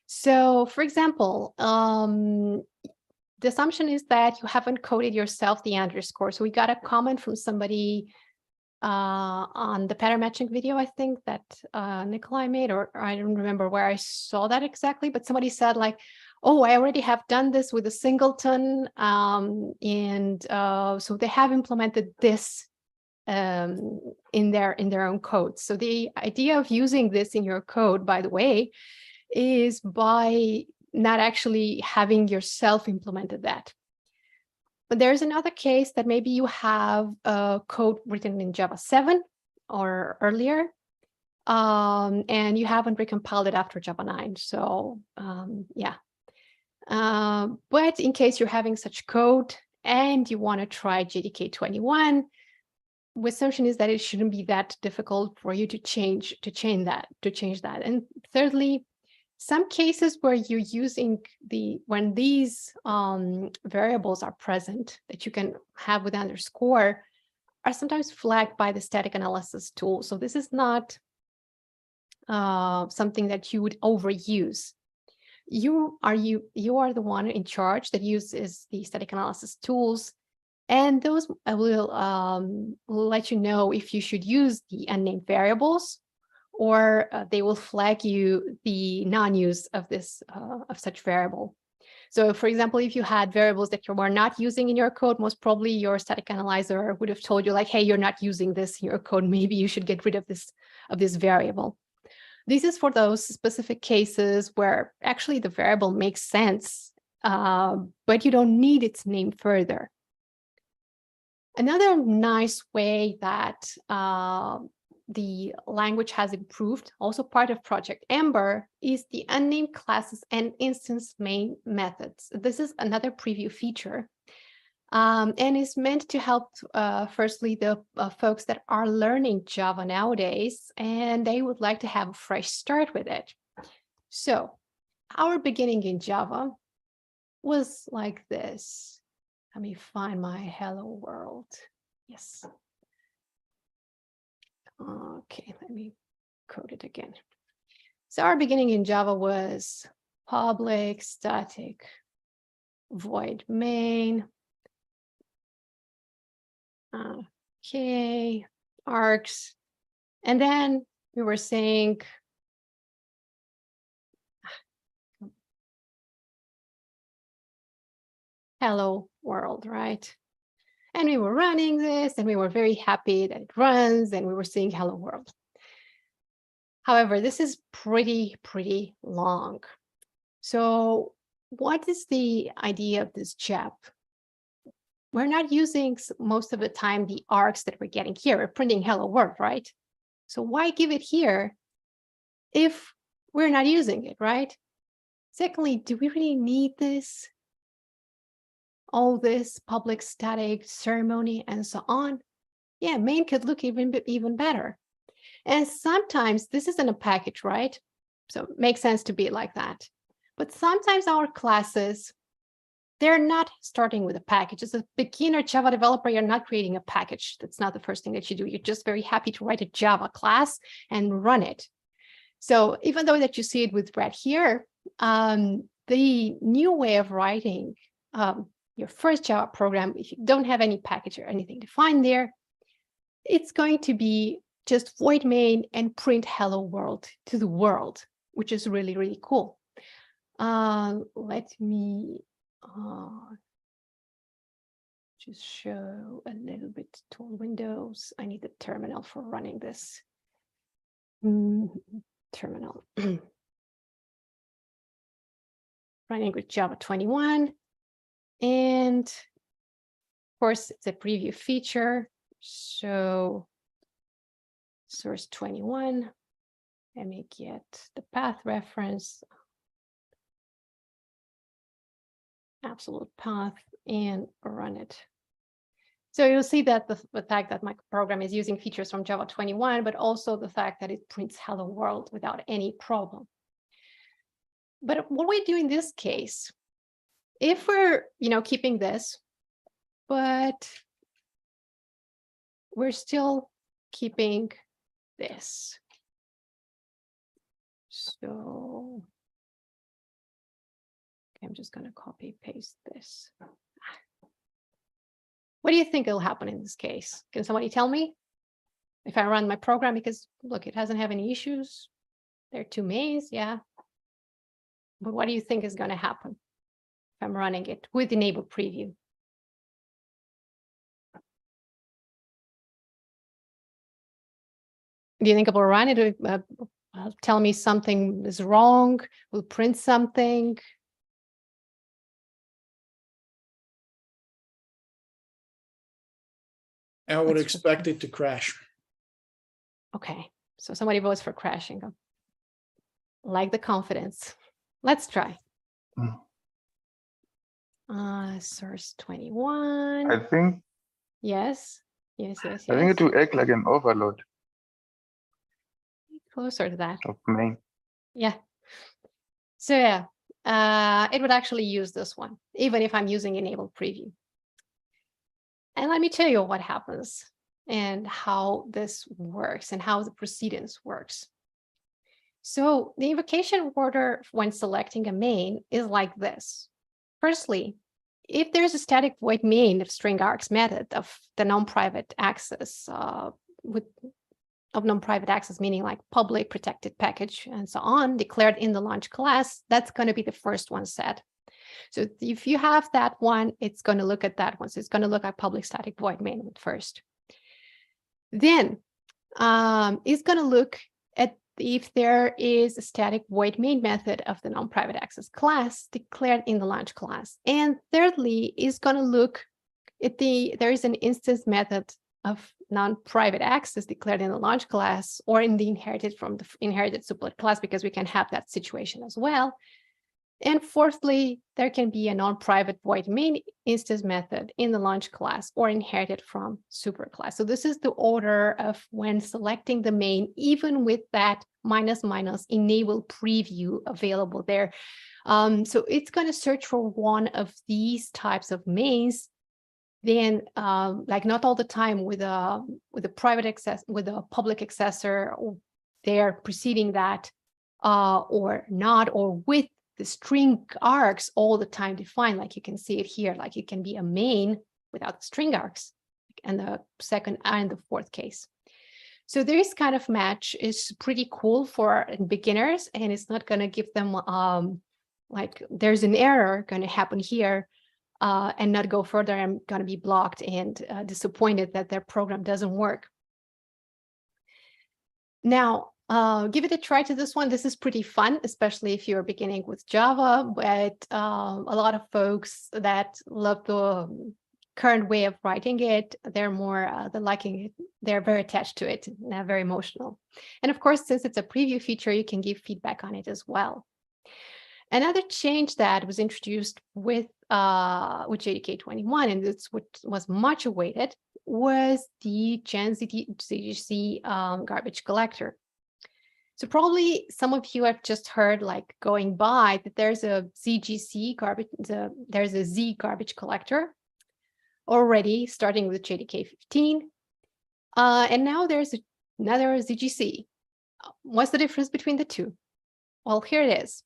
So for example, the assumption is that you haven't coded yourself the underscore. So we got a comment from somebody on the pattern matching video, I think that Nikolai made, or I don't remember where I saw that exactly, but somebody said like, oh, I already have done this with a singleton, and so they have implemented this in their own code. So the idea of using this in your code, by the way, is by not actually having yourself implemented that. But there's another case that maybe you have code written in Java 7 or earlier, and you haven't recompiled it after Java 9. So yeah. But in case you're having such code and you want to try JDK 21, the assumption is that it shouldn't be that difficult for you to change that. And thirdly, some cases where you're using when these variables are present that you can have with underscore are sometimes flagged by the static analysis tool. So this is not something that you would overuse. You are the one in charge that uses the static analysis tools, and those will let you know if you should use the unnamed variables, or they will flag you the non-use of this of such variable. So for example, if you had variables that you were not using in your code, most probably your static analyzer would have told you like, hey, you're not using this in your code. Maybe you should get rid of this variable. This is for those specific cases where actually the variable makes sense, but you don't need its name further. Another nice way that the language has improved, also part of Project Embark, is the unnamed classes and instance main methods. This is another preview feature, and is meant to help, firstly, the folks that are learning Java nowadays, and they would like to have a fresh start with it. So our beginning in Java was like this. Let me find my hello world. Yes. Okay, let me code it again. So our beginning in Java was public static void main. Okay, args. And then we were saying, hello world, right? And we were running this and we were very happy that it runs and we were seeing hello world. However, this is pretty long. So what is the idea of this job? We're not using most of the time the args that we're getting here. We're printing hello world, right? So why give it here if we're not using it, right? Secondly, do we really need this? All this public static ceremony and so on? Yeah, main could look even better. And sometimes this isn't a package, right? So it makes sense to be like that. But sometimes our classes, they're not starting with a package. As a beginner Java developer, you're not creating a package. That's not the first thing that you do. You're just very happy to write a Java class and run it. So even though that you see it with red here, the new way of writing your first Java program, if you don't have any package or anything defined there, it's going to be just void main and print hello world to the world, which is really cool. Let me just show a little bit tool windows. I need the terminal for running this. Terminal. Running with Java 21. And of course, it's a preview feature. So source 21, let me get the path reference, absolute path, and run it. So you'll see that the fact that my program is using features from Java 21, but also the fact that it prints hello world without any problem. But what we do in this case, if we're keeping this, but we're still keeping this. So I'm just going to copy paste this. What do you think will happen in this case? Can somebody tell me if I run my program? Because look, it doesn't have any issues. There are two mains, yeah. But what do you think is going to happen if I'm running it with enable preview? Do you think it will run it? Tell me something is wrong, will print something. I would expect it to crash. Okay, so somebody votes for crashing. Like the confidence. Let's try. Source 21. I think. Yes. I think it will act like an overload. Closer to that. Of main. Yeah. So yeah, it would actually use this one, even if I'm using enable preview. And let me tell you what happens and how this works and how the precedence works. So the invocation order when selecting a main is like this. Firstly, if there's a static void main of string args method of the non-private access of non-private access, meaning like public protected package and so on, declared in the launch class, that's going to be the first one set. So if you have that one, it's going to look at that one. So it's going to look at public static void main first. Then it's going to look at if there is a static void main method of the non-private access class declared in the launch class. And thirdly, is going to look at there is an instance method of non-private access declared in the launch class or in the inherited from the inherited support class, because we can have that situation as well. And fourthly, there can be a non-private void main instance method in the launch class or inherited from superclass. So this is the order of when selecting the main, even with that -- enable preview available there. So it's going to search for one of these types of mains. Then, like not all the time with a private access, with a public accessor, or they're preceding that, or not, or with the string args all the time defined, like you can see it here, like it can be a main without string args, and the second and the fourth case. So this kind of match is pretty cool for beginners, and it's not going to give them like there's an error going to happen here and not go further and going to be blocked and disappointed that their program doesn't work. Now, give it a try to this one. This is pretty fun, especially if you're beginning with Java, but a lot of folks that love the current way of writing it, they're liking it. They're very attached to it, and they're very emotional. And of course, since it's a preview feature, you can give feedback on it as well. Another change that was introduced with JDK 21, and this was much awaited, was the Gen ZGC garbage collector. So probably some of you have just heard, like going by, that there's a ZGC garbage, there's a Z garbage collector already starting with JDK 15. And now there's another ZGC. What's the difference between the two? Well, here it is.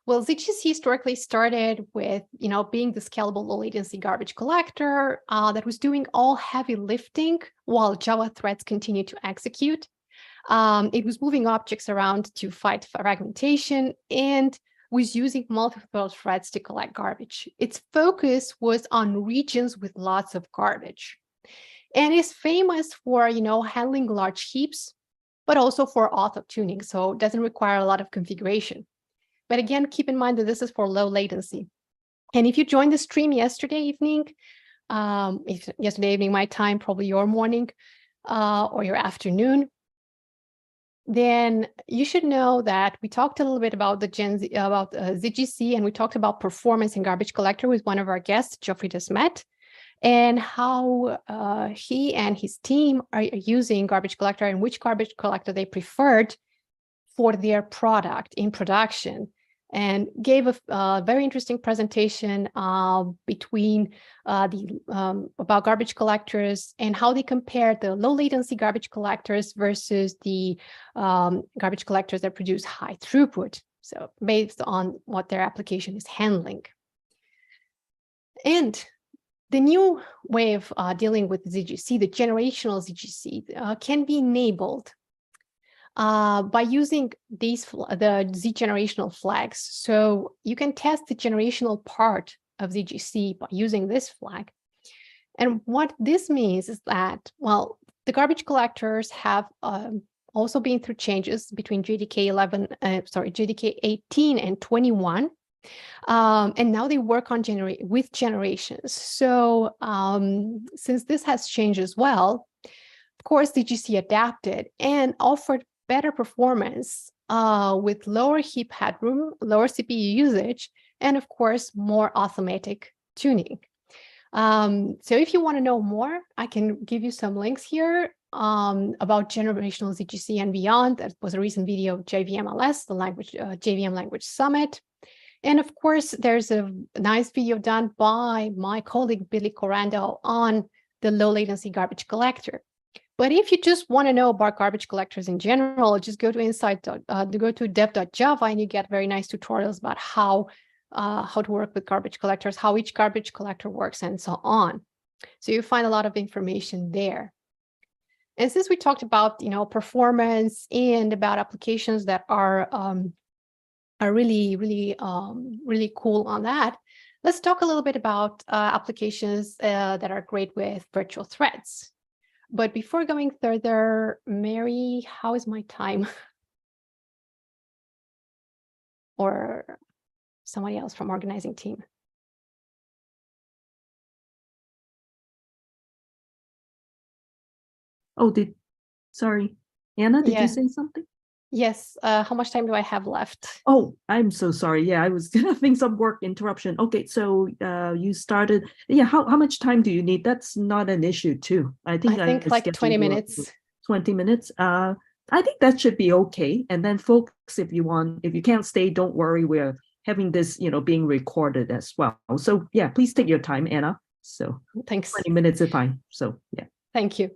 Well, ZGC historically started with, being the scalable low latency garbage collector that was doing all heavy lifting while Java threads continued to execute. It was moving objects around to fight fragmentation and was using multiple threads to collect garbage. Its focus was on regions with lots of garbage, and is famous for, handling large heaps, but also for auto tuning. So it doesn't require a lot of configuration. But again, keep in mind that this is for low latency. And if you joined the stream yesterday evening my time, probably your morning or your afternoon, then you should know that we talked a little bit about ZGC, and we talked about performance in garbage collector with one of our guests, Geoffrey Desmet, and how he and his team are using garbage collector and which garbage collector they preferred for their product in production, and gave a very interesting presentation about garbage collectors and how they compared the low latency garbage collectors versus the garbage collectors that produce high throughput, so based on what their application is handling. And the new way of dealing with ZGC, the generational ZGC, can be enabled by using the Z generational flags. So you can test the generational part of ZGC by using this flag. And what this means is that, well, the garbage collectors have also been through changes between JDK 18 and 21. And now they work on with generations. So since this has changed as well, of course, ZGC adapted and offered better performance with lower heap headroom, lower CPU usage, and of course, more automatic tuning. So if you want to know more, I can give you some links here about generational ZGC and beyond. That was a recent video of JVMLS, the JVM Language Summit. And of course, there's a nice video done by my colleague, Billy Corando, on the low latency garbage collector. But if you just want to know about garbage collectors in general, just go to dev.java, and you get very nice tutorials about how to work with garbage collectors, how each garbage collector works, and so on. So you find a lot of information there. And since we talked about performance and about applications that are really cool on that, let's talk a little bit about applications that are great with virtual threads. But before going further, Mary, how is my time? Or somebody else from organizing team? Oh, sorry, Anna, did you say something? Yes. How much time do I have left? Oh, I'm so sorry. Yeah, I was having some work interruption. Okay, so you started. Yeah, how much time do you need? That's not an issue too. I think like 20 minutes. 20 minutes. I think that should be okay. And then folks, if you can't stay, don't worry. We're having this, being recorded as well. So yeah, please take your time, Anna. So thanks. 20 minutes is fine. So yeah. Thank you.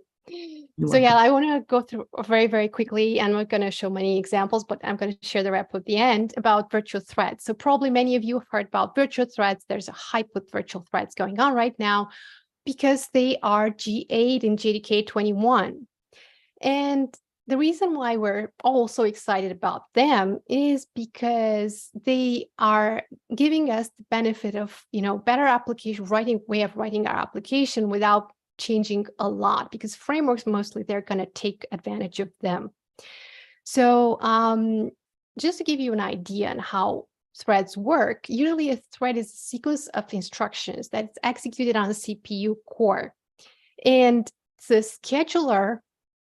So yeah, I want to go through very, very quickly, and we're going to show many examples, but I'm going to share the wrap at the end about virtual threads. So probably many of you have heard about virtual threads. There's a hype with virtual threads going on right now because they are G8 in JDK 21. And the reason why we're all so excited about them is because they are giving us the benefit of, better way of writing our application without changing a lot, because frameworks mostly they're going to take advantage of them. So just to give you an idea on how threads work, usually a thread is a sequence of instructions that's executed on a CPU core. And the scheduler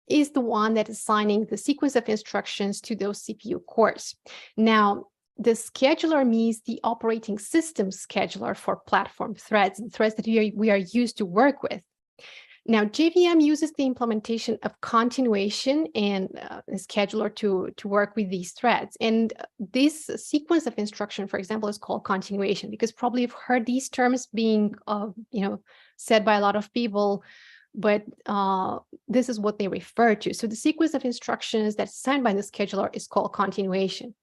is the one that is assigning the sequence of instructions to those CPU cores. Now, the scheduler means the operating system scheduler for platform threads and threads that we are used to work with. Now, JVM uses the implementation of continuation and a scheduler to work with these threads. And this sequence of instruction, for example, is called continuation, because probably you've heard these terms being, said by a lot of people, but this is what they refer to. So the sequence of instructions that's assigned by the scheduler is called continuation.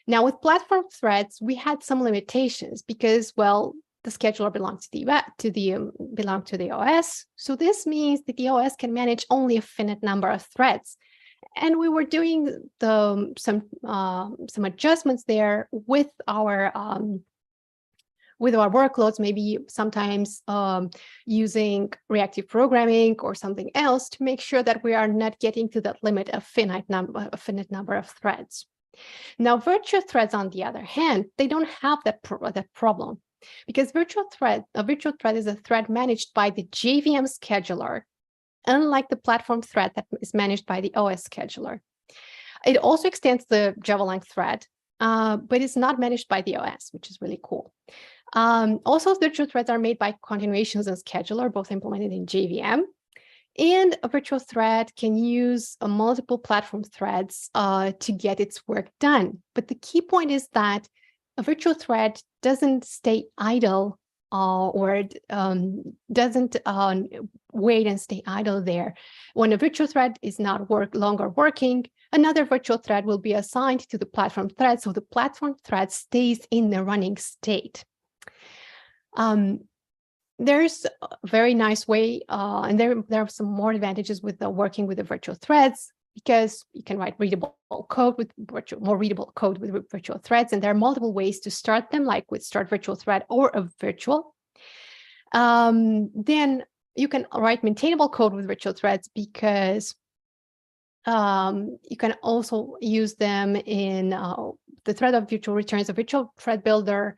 Now, with platform threads, we had some limitations because, well, the scheduler belongs to the OS. So this means that the OS can manage only a finite number of threads. And we were doing some adjustments there with our workloads, maybe sometimes using reactive programming or something else to make sure that we are not getting to that limit of finite number of threads. Now, virtual threads, on the other hand, they don't have that problem, because a virtual thread is a thread managed by the JVM scheduler, unlike the platform thread that is managed by the OS scheduler. It also extends the Java-lang thread, but it's not managed by the OS, which is really cool. Also, virtual threads are made by continuations and scheduler, both implemented in JVM. And a virtual thread can use multiple platform threads to get its work done. But the key point is that a virtual thread doesn't stay idle or doesn't wait and stay idle there. When a virtual thread is not longer working, another virtual thread will be assigned to the platform thread, so the platform thread stays in the running state. There's a very nice way, and there are some more advantages with working with the virtual threads, because you can write more readable code with virtual threads, and there are multiple ways to start them, like with start virtual thread or a virtual. Then you can write maintainable code with virtual threads, because you can also use them in the thread of virtual returns a virtual thread builder,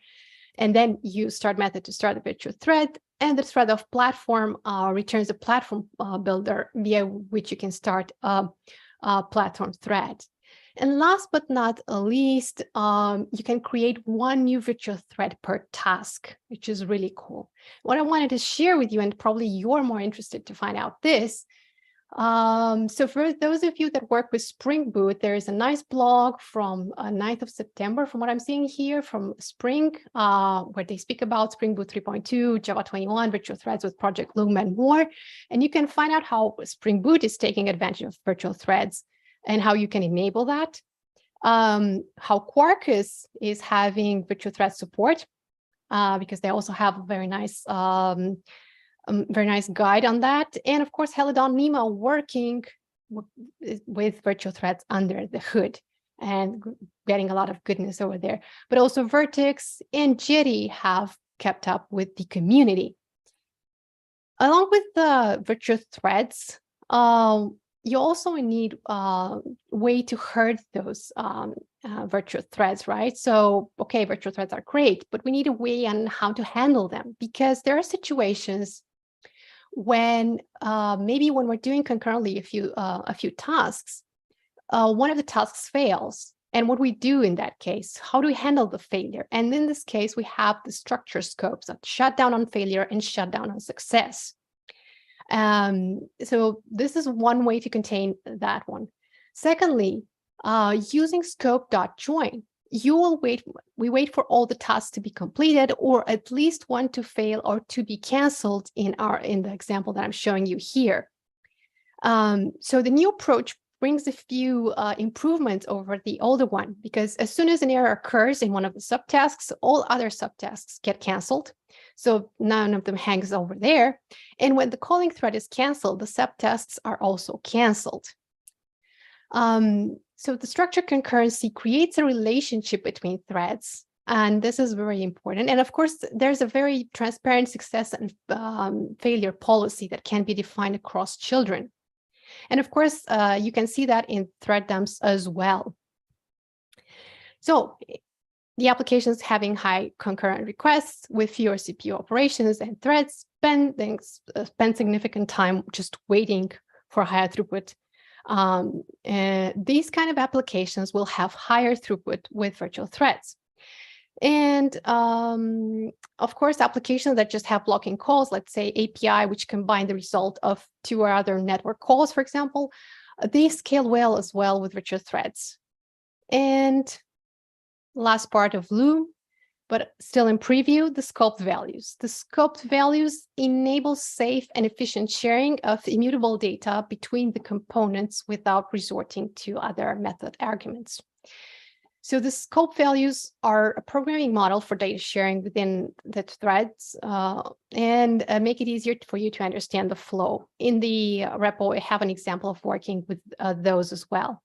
and then use start method to start the virtual thread, and the thread of platform returns a platform builder via which you can start a platform thread. And last but not least, you can create one new virtual thread per task, which is really cool. What I wanted to share with you, and probably you're more interested to find out this, so for those of you that work with Spring Boot, there is a nice blog from 9th of September, from what I'm seeing here, from Spring, where they speak about Spring Boot 3.2, Java 21, virtual threads with Project Loom, and more. And you can find out how Spring Boot is taking advantage of virtual threads and how you can enable that. How Quarkus is having virtual thread support, because they also have a very nice guide on that. And of course, Helidon Nemo working with virtual threads under the hood and getting a lot of goodness over there. But also Vertex and Jetty have kept up with the community. Along with the virtual threads, you also need a way to herd those virtual threads, right? So, okay, virtual threads are great, but we need a way on how to handle them, because there are situations when maybe when we're doing concurrently a few tasks, one of the tasks fails. And what we do in that case, how do we handle the failure? And in this case, we have the structure scopes that shut down on failure and shut down on success. So this is one way to contain that one. Secondly, using scope.join, we wait for all the tasks to be completed, or at least one to fail or to be canceled in the example that I'm showing you here. So the new approach brings a few improvements over the older one, because as soon as an error occurs in one of the subtasks, all other subtasks get canceled. So none of them hangs over there. And when the calling thread is canceled, the subtasks are also canceled. So the structured concurrency creates a relationship between threads, and this is very important. And of course, there's a very transparent success and failure policy that can be defined across children. And of course, you can see that in thread dumps as well. So the applications having high concurrent requests with fewer CPU operations and threads spend significant time just waiting for higher throughput. These kind of applications will have higher throughput with virtual threads. And of course, applications that just have blocking calls, let's say API, which combine the result of 2 or other network calls, for example, they scale well as well with virtual threads. And last part of Loom, but still in preview, the scoped values. The scoped values enable safe and efficient sharing of immutable data between the components without resorting to other method arguments. So the scope values are a programming model for data sharing within the threads and make it easier for you to understand the flow. In the repo, I have an example of working with those as well.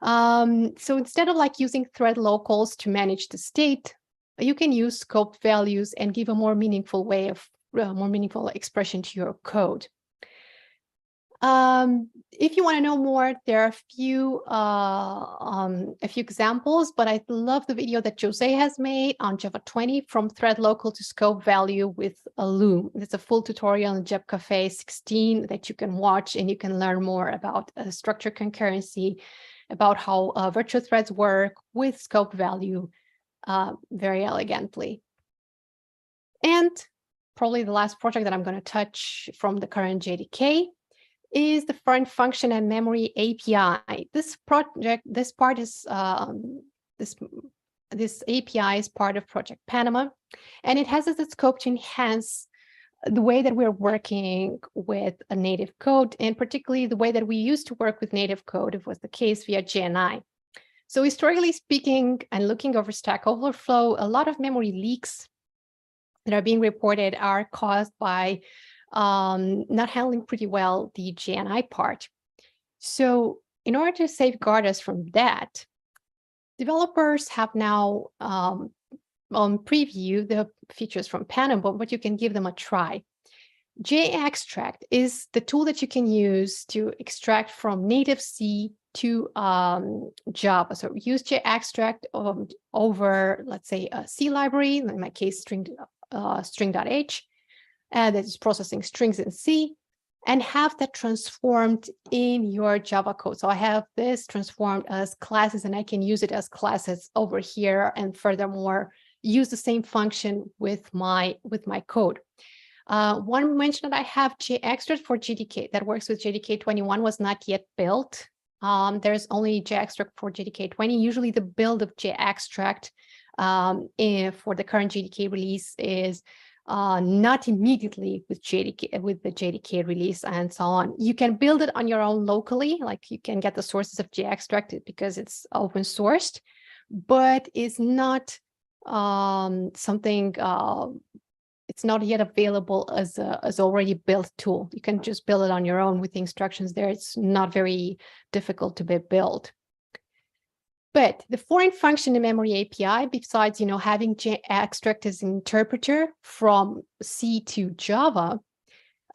So instead of like using thread locals to manage the state, you can use scope values and give a more meaningful way of more meaningful expression to your code. If you want to know more, there are a few examples, but I love the video that Jose has made on Java 20 from thread local to scope value with a Loom. It's a full tutorial in Jab Cafe 16 that you can watch, and you can learn more about structured concurrency, about how virtual threads work with scope value very elegantly. And probably the last project that I'm going to touch from the current JDK is the foreign function and memory API. This API is part of Project Panama, and it has as its scope to enhance the way that we're working with a native code, and particularly the way that we used to work with native code, if was the case via JNI. So historically speaking, and looking over Stack Overflow, a lot of memory leaks that are being reported are caused by not handling pretty well the JNI part. So in order to safeguard us from that, developers have now on preview the features from Panama, but you can give them a try. JExtract is the tool that you can use to extract from native C to Java. So use JExtract over, let's say, a C library, in my case, string.h, that is processing strings in C, and have that transformed in your Java code. So I have this transformed as classes, and I can use it as classes over here, and furthermore, use the same function with my code. One mention that I have, JExtract for JDK that works with JDK 21 was not yet built. There's only JExtract for JDK 20. Usually the build of JExtract for the current JDK release is not immediately with the JDK release and so on. You can build it on your own locally, like you can get the sources of JExtract because it's open sourced, but it's not something. It's not yet available as already built tool. You can just build it on your own with the instructions there. It's not very difficult to be built. But the foreign function in memory API, besides having JExtract as an interpreter from C to Java,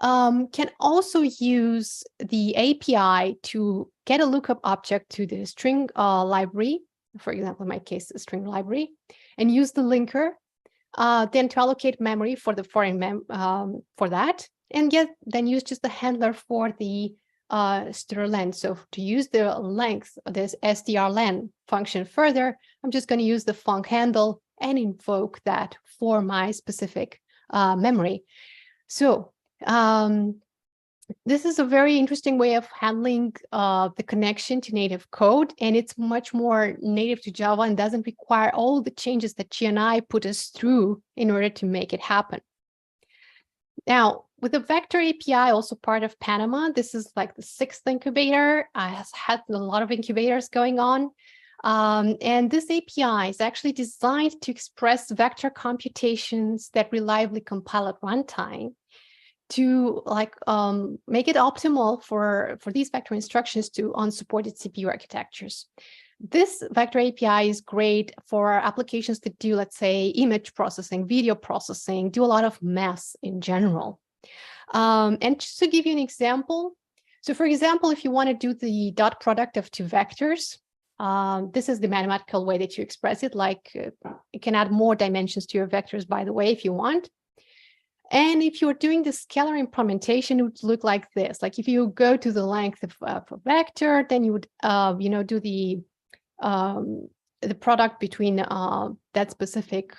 can also use the API to get a lookup object to the string library, for example, in my case, the string library, and use the linker, then to allocate memory for the foreign for that, and then use just the handler for the strlen. So to use the length of this strlen function further, I'm just going to use the func handle and invoke that for my specific memory. So this is a very interesting way of handling the connection to native code, and it's much more native to Java and doesn't require all the changes that JNI put us through in order to make it happen. Now, with the Vector API, also part of Panama, this is like the 6th incubator. I have had a lot of incubators going on. And this API is actually designed to express vector computations that reliably compile at runtime. to make it optimal for these vector instructions to unsupported CPU architectures. This vector API is great for applications that do, let's say, image processing, video processing, do a lot of math in general. And just to give you an example, so for example, if you want to do the dot product of two vectors, this is the mathematical way that you express it. Like you can add more dimensions to your vectors, by the way, if you want. And if you're doing the scalar implementation, it would look like this. Like if you go to the length of a vector, then you would, do the product between that specific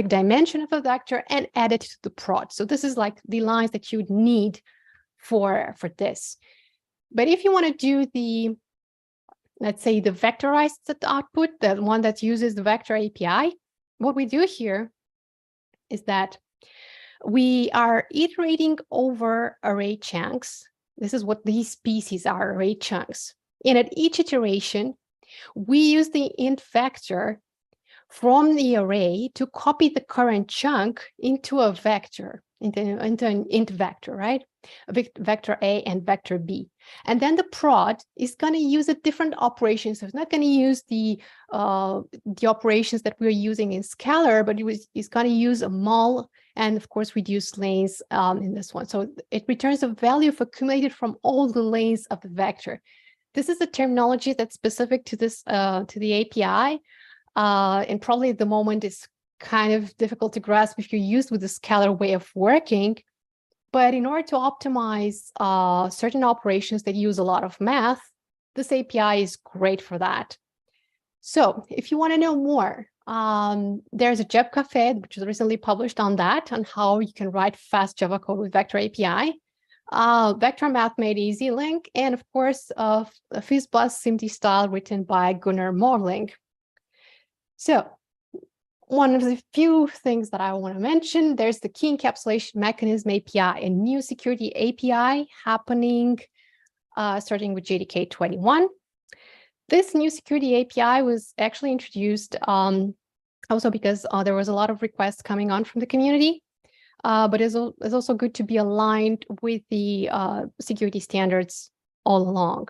dimension of a vector and add it to the prod. So this is like the lines that you would need for this. But if you want to do the, let's say, the vectorized output, the one that uses the vector API, what we do here is that we are iterating over array chunks. This is what these species are, array chunks. And at each iteration, we use the int vector from the array to copy the current chunk into a vector, into an int vector, right? Vector A and vector B. And then the prod is going to use a different operation. So it's not going to use the operations that we're using in scalar, but it's going to use a mul and, of course, reduce lanes in this one. So it returns a value accumulated from all the lanes of the vector. This is a terminology that's specific to this to the API, and probably at the moment it's kind of difficult to grasp if you're used with the scalar way of working. But in order to optimize certain operations that use a lot of math, this API is great for that. So if you want to know more, there's a Jab Cafe, which was recently published on that, on how you can write fast Java code with Vector API. Vector Math Made Easy link, and of course, FizzBuzz SIMD style written by Gunnar Morling. So one of the few things that I want to mention, there's the key encapsulation mechanism API, a new security API happening starting with JDK 21. This new security API was actually introduced also because there was a lot of requests coming on from the community, but it's also good to be aligned with the security standards all along.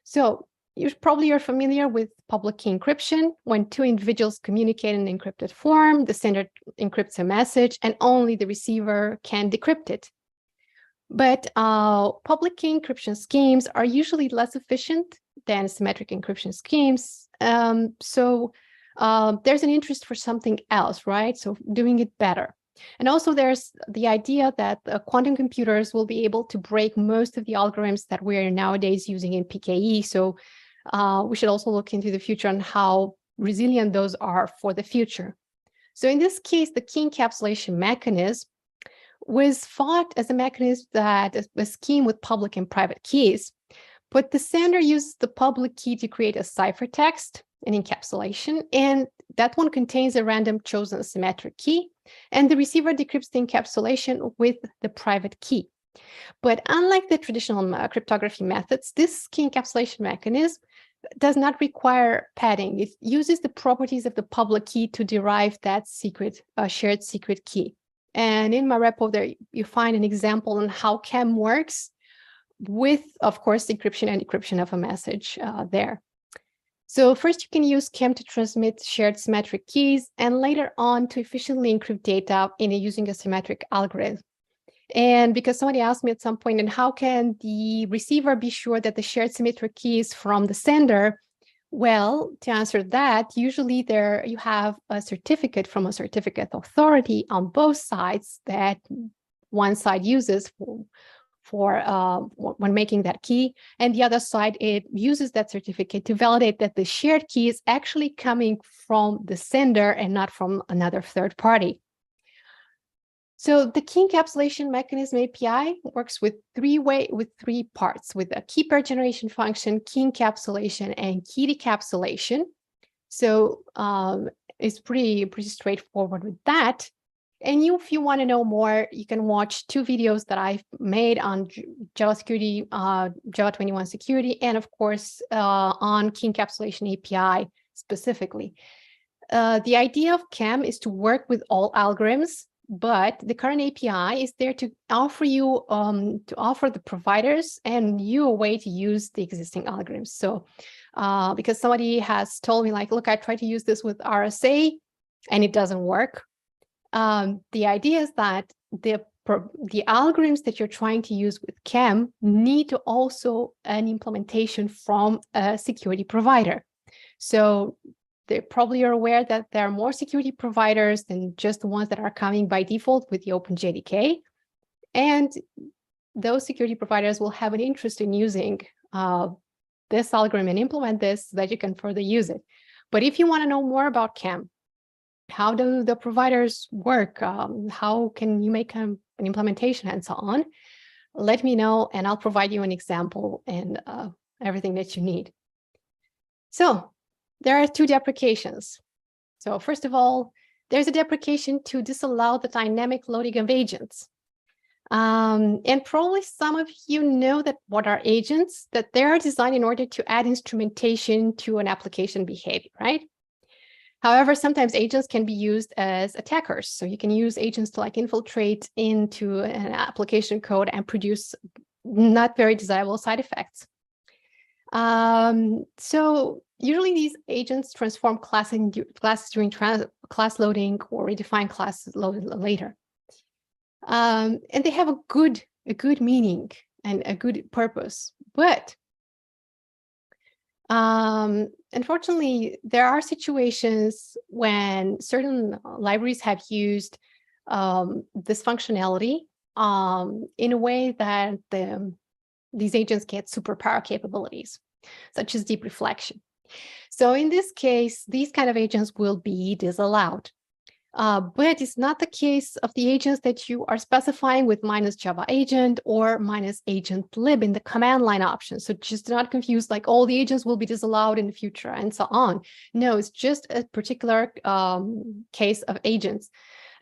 So you probably are familiar with public key encryption. When two individuals communicate in an encrypted form, the sender encrypts a message and only the receiver can decrypt it. But public key encryption schemes are usually less efficient than symmetric encryption schemes. So there's an interest for something else, right? So doing it better. And also there's the idea that quantum computers will be able to break most of the algorithms that we're nowadays using in PKE. So we should also look into the future on how resilient those are for the future. So in this case, the key encapsulation mechanism was thought as a mechanism that a scheme with public and private keys, but the sender uses the public key to create a ciphertext, an encapsulation, and that one contains a random chosen symmetric key, and the receiver decrypts the encapsulation with the private key. But unlike the traditional cryptography methods, this key encapsulation mechanism does not require padding. It uses the properties of the public key to derive that secret, shared secret key. And in my repo there, you find an example on how CAM works with, of course, encryption and decryption of a message there. So first you can use CAM to transmit shared symmetric keys, and later on to efficiently encrypt data using a symmetric algorithm. And because somebody asked me at some point, and how can the receiver be sure that the shared symmetric key is from the sender? Well, to answer that, usually there you have a certificate from a certificate authority on both sides that one side uses for when making that key, and the other side, it uses that certificate to validate that the shared key is actually coming from the sender and not from another third party. So the key encapsulation mechanism API works with three parts, with a key pair generation function, key encapsulation, and key decapsulation. So it's pretty straightforward with that. And if you want to know more, you can watch two videos that I've made on Java security, Java 21 security, and of course on key encapsulation API specifically. The idea of CAM is to work with all algorithms but the current API is there to offer you, to offer the providers and you a way to use the existing algorithms. So because somebody has told me like, look, I tried to use this with RSA and it doesn't work. The idea is that the algorithms that you're trying to use with CAM need to also an implementation from a security provider. So they probably are aware that there are more security providers than just the ones that are coming by default with the OpenJDK. And those security providers will have an interest in using this algorithm and implement this so that you can further use it. But if you want to know more about CAM, how do the providers work? How can you make an implementation and so on? Let me know and I'll provide you an example and everything that you need. So there are two deprecations. So first of all, there's a deprecation to disallow the dynamic loading of agents. And probably some of you know that what are agents, that they are designed in order to add instrumentation to an application behavior, right? However, sometimes agents can be used as attackers. So you can use agents to like infiltrate into an application code and produce not very desirable side effects. So usually these agents transform classes during class loading or redefine classes later. And they have a good meaning and a good purpose. But unfortunately, there are situations when certain libraries have used this functionality in a way that these agents get superpower capabilities, such as deep reflection. So in this case, these kind of agents will be disallowed. But it's not the case of the agents that you are specifying with -Java agent or -agent lib in the command line option. So just do not confuse like all the agents will be disallowed in the future and so on. No, it's just a particular case of agents.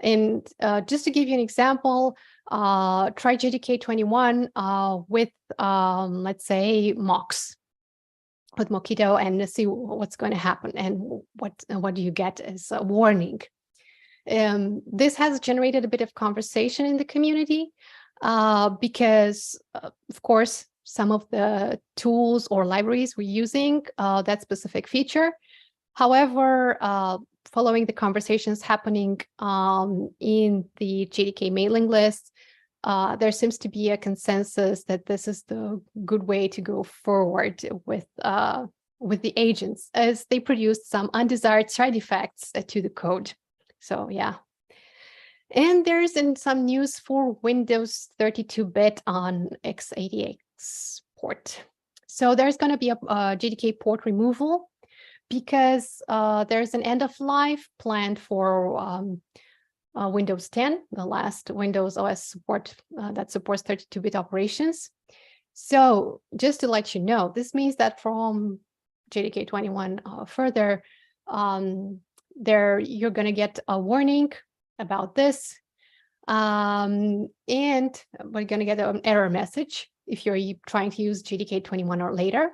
And just to give you an example, try JDK 21 with, let's say, mocks, with Mockito, and see what's going to happen and what do you get as a warning. This has generated a bit of conversation in the community because, of course, some of the tools or libraries we're using that specific feature. However, following the conversations happening in the JDK mailing list, there seems to be a consensus that this is the good way to go forward with the agents, as they produce some undesired side effects to the code. So yeah. And there's some news for Windows 32-bit on x86 port. So there's going to be a JDK port removal because there's an end of life planned for Windows 10, the last Windows OS support that supports 32-bit operations. So just to let you know, this means that from JDK 21 further, you're going to get a warning about this, and we're going to get an error message if you're trying to use JDK 21 or later.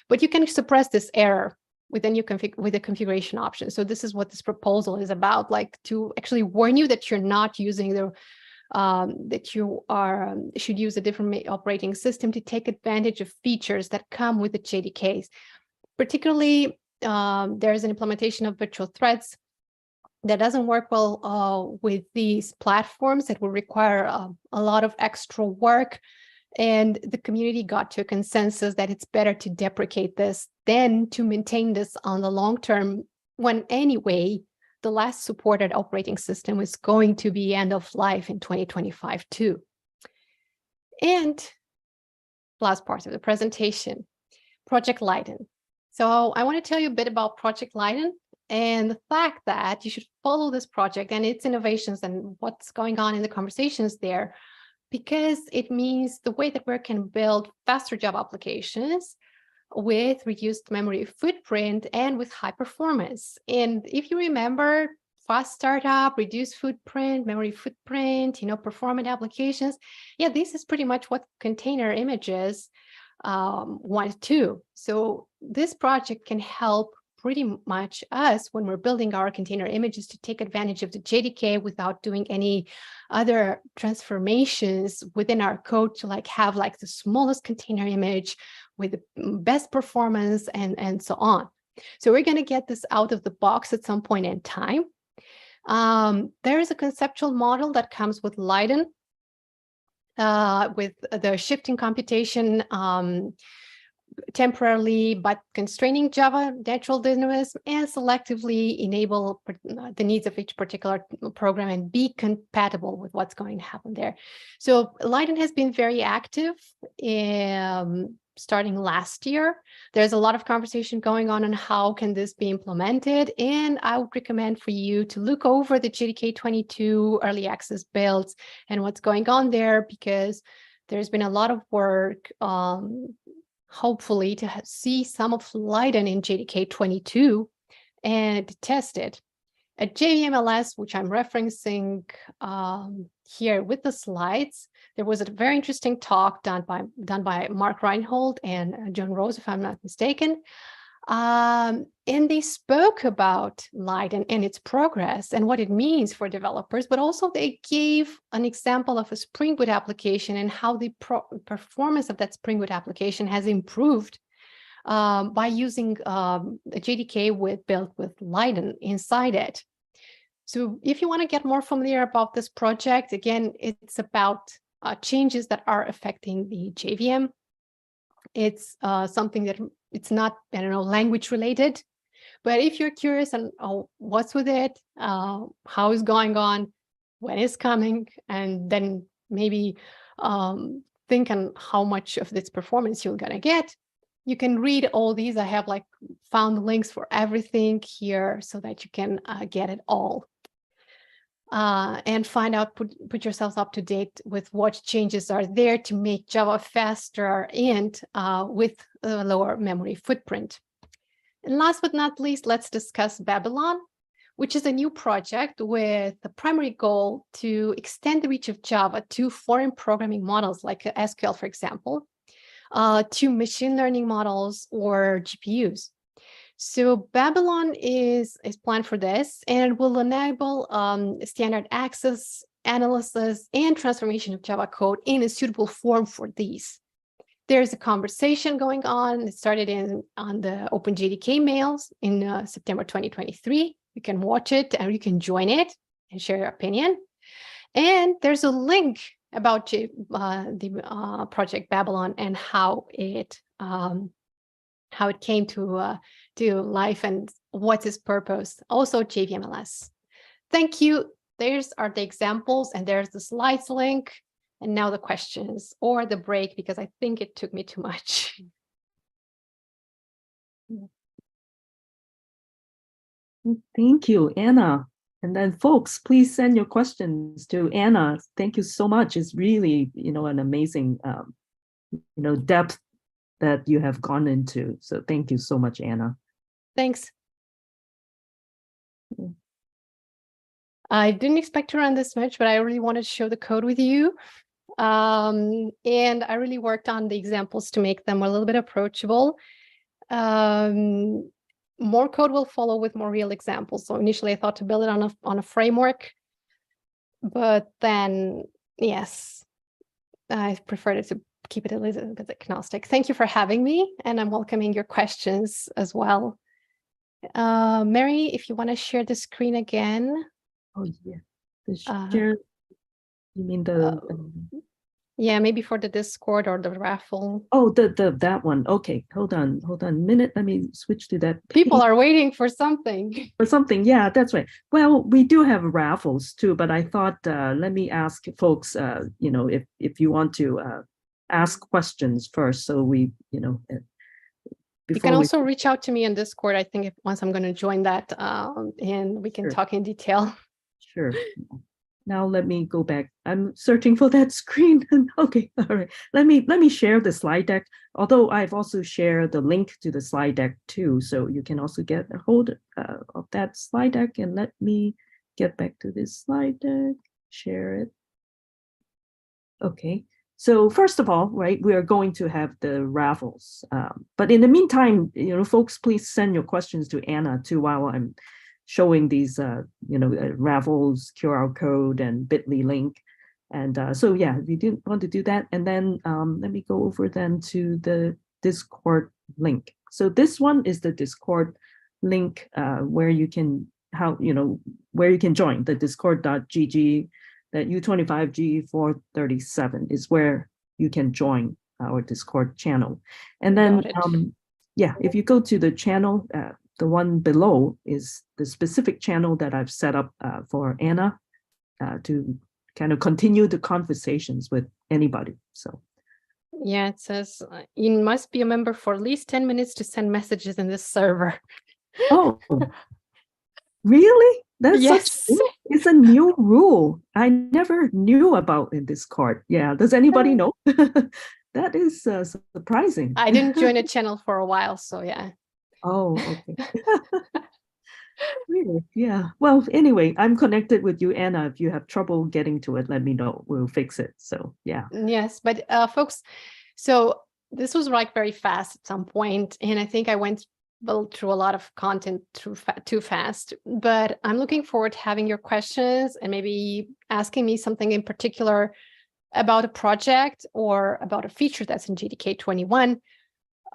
But you can suppress this error with a new with the configuration option. So this is what this proposal is about, like to actually warn you that you're not using the that you should use a different operating system to take advantage of features that come with the JDKs. Particularly, there's an implementation of virtual threads that doesn't work well with these platforms that will require a lot of extra work. And the community got to a consensus that it's better to deprecate this than to maintain this on the long term, when anyway, the last supported operating system is going to be end of life in 2025 too. And last part of the presentation, Project Leiden. So I want to tell you a bit about Project Leiden and the fact that you should follow this project and its innovations and what's going on in the conversations there, because it means the way that we can build faster Java applications with reduced memory footprint and with high performance. And if you remember, fast startup, reduced footprint, memory footprint, performant applications. Yeah, this is pretty much what container images wanted to. So this project can help pretty much us when we're building our container images to take advantage of the JDK without doing any other transformations within our code to have the smallest container image with the best performance and so on. So we're going to get this out of the box at some point in time. There is a conceptual model that comes with Leiden, with the shifting computation temporarily, but constraining Java natural dynamism and selectively enable the needs of each particular program and be compatible with what's going to happen there. So Leiden has been very active starting last year. There's a lot of conversation going on how can this be implemented, and I would recommend for you to look over the JDK 22 early access builds and what's going on there, because there's been a lot of work hopefully to see some of Leiden in JDK 22 and test it. At JVMLS, which I'm referencing here with the slides, there was a very interesting talk done by Mark Reinhold and John Rose, if I'm not mistaken. And they spoke about Leiden and its progress and what it means for developers, but also they gave an example of a Spring Boot application and how the performance of that Spring Boot application has improved by using a JDK built with Leiden inside it. So if you want to get more familiar about this project, again, it's about changes that are affecting the JVM. It's something that it's not, I don't know, language related, but if you're curious on what's with it, how is going on, when is coming, and then maybe think on how much of this performance you're gonna get, you can read all these. I have found links for everything here so that you can get it all. And find out, put yourselves up to date with what changes are there to make Java faster and with a lower memory footprint. And last but not least, let's discuss Babylon, which is a new project with the primary goal to extend the reach of Java to foreign programming models like SQL, for example, to machine learning models or GPUs. So Babylon is planned for this and will enable standard access, analysis, and transformation of Java code in a suitable form for these. There's a conversation going on. It started on the OpenJDK mails in September 2023. You can watch it and you can join it and share your opinion. And there's a link about the project Babylon and how it came to life and what's its purpose, also JVMLS. Thank you. There's are the examples and there's the slides link. And now the questions or the break, because I think it took me too much. Thank you, Anna. And then folks, please send your questions to Anna. Thank you so much. It's really, an amazing, depth that you have gone into. So thank you so much, Anna. Thanks. I didn't expect to run this much, but I really wanted to show the code with you. And I really worked on the examples to make them a little bit approachable. More code will follow with more real examples. So initially I thought to build it on a framework, but then, yes, I preferred to keep it a little bit agnostic. Thank you for having me, and I'm welcoming your questions as well. Mary, if you want to share the screen again. Oh, yeah. The share, you mean the... yeah, maybe for the Discord or the raffle. Oh, that one. Okay, hold on a minute. Let me switch to that page. People are waiting for something. For something, yeah, that's right. Well, we do have raffles too, but I thought let me ask folks, if you want to ask questions first, so we, you can also reach out to me on Discord. I think once I'm going to join that, and we can talk in detail. Sure. Now let me go back. I'm searching for that screen. Okay, all right. Let me share the slide deck. Although I've also shared the link to the slide deck too, so you can also get a hold of that slide deck. And let me get back to this slide deck. Share it. Okay. So first of all, right, we are going to have the raffles. But in the meantime, folks, please send your questions to Anna too while I'm showing these, raffles, QR code, and bit.ly link. And so, yeah, if you didn't want to do that, and then let me go over then to the Discord link. So this one is the Discord link where you can join the discord.gg. That U25G437 is where you can join our Discord channel. And then, if you go to the channel, the one below is the specific channel that I've set up for Anna to kind of continue the conversations with anybody. So. Yeah, it says you must be a member for at least 10 minutes to send messages in this server. Oh, really? That's yes. It's a new rule I never knew about in Discord. Yeah, does anybody know? That is surprising. I didn't join a channel for a while, so yeah. Oh, okay. Weird. Yeah. Well, anyway, I'm connected with you, Anna. If you have trouble getting to it, let me know. We'll fix it. So yeah. Yes, but folks, so this was like very fast at some point, and I think I went through a lot of content too fast, but I'm looking forward to having your questions and maybe asking me something in particular about a project or about a feature that's in JDK 21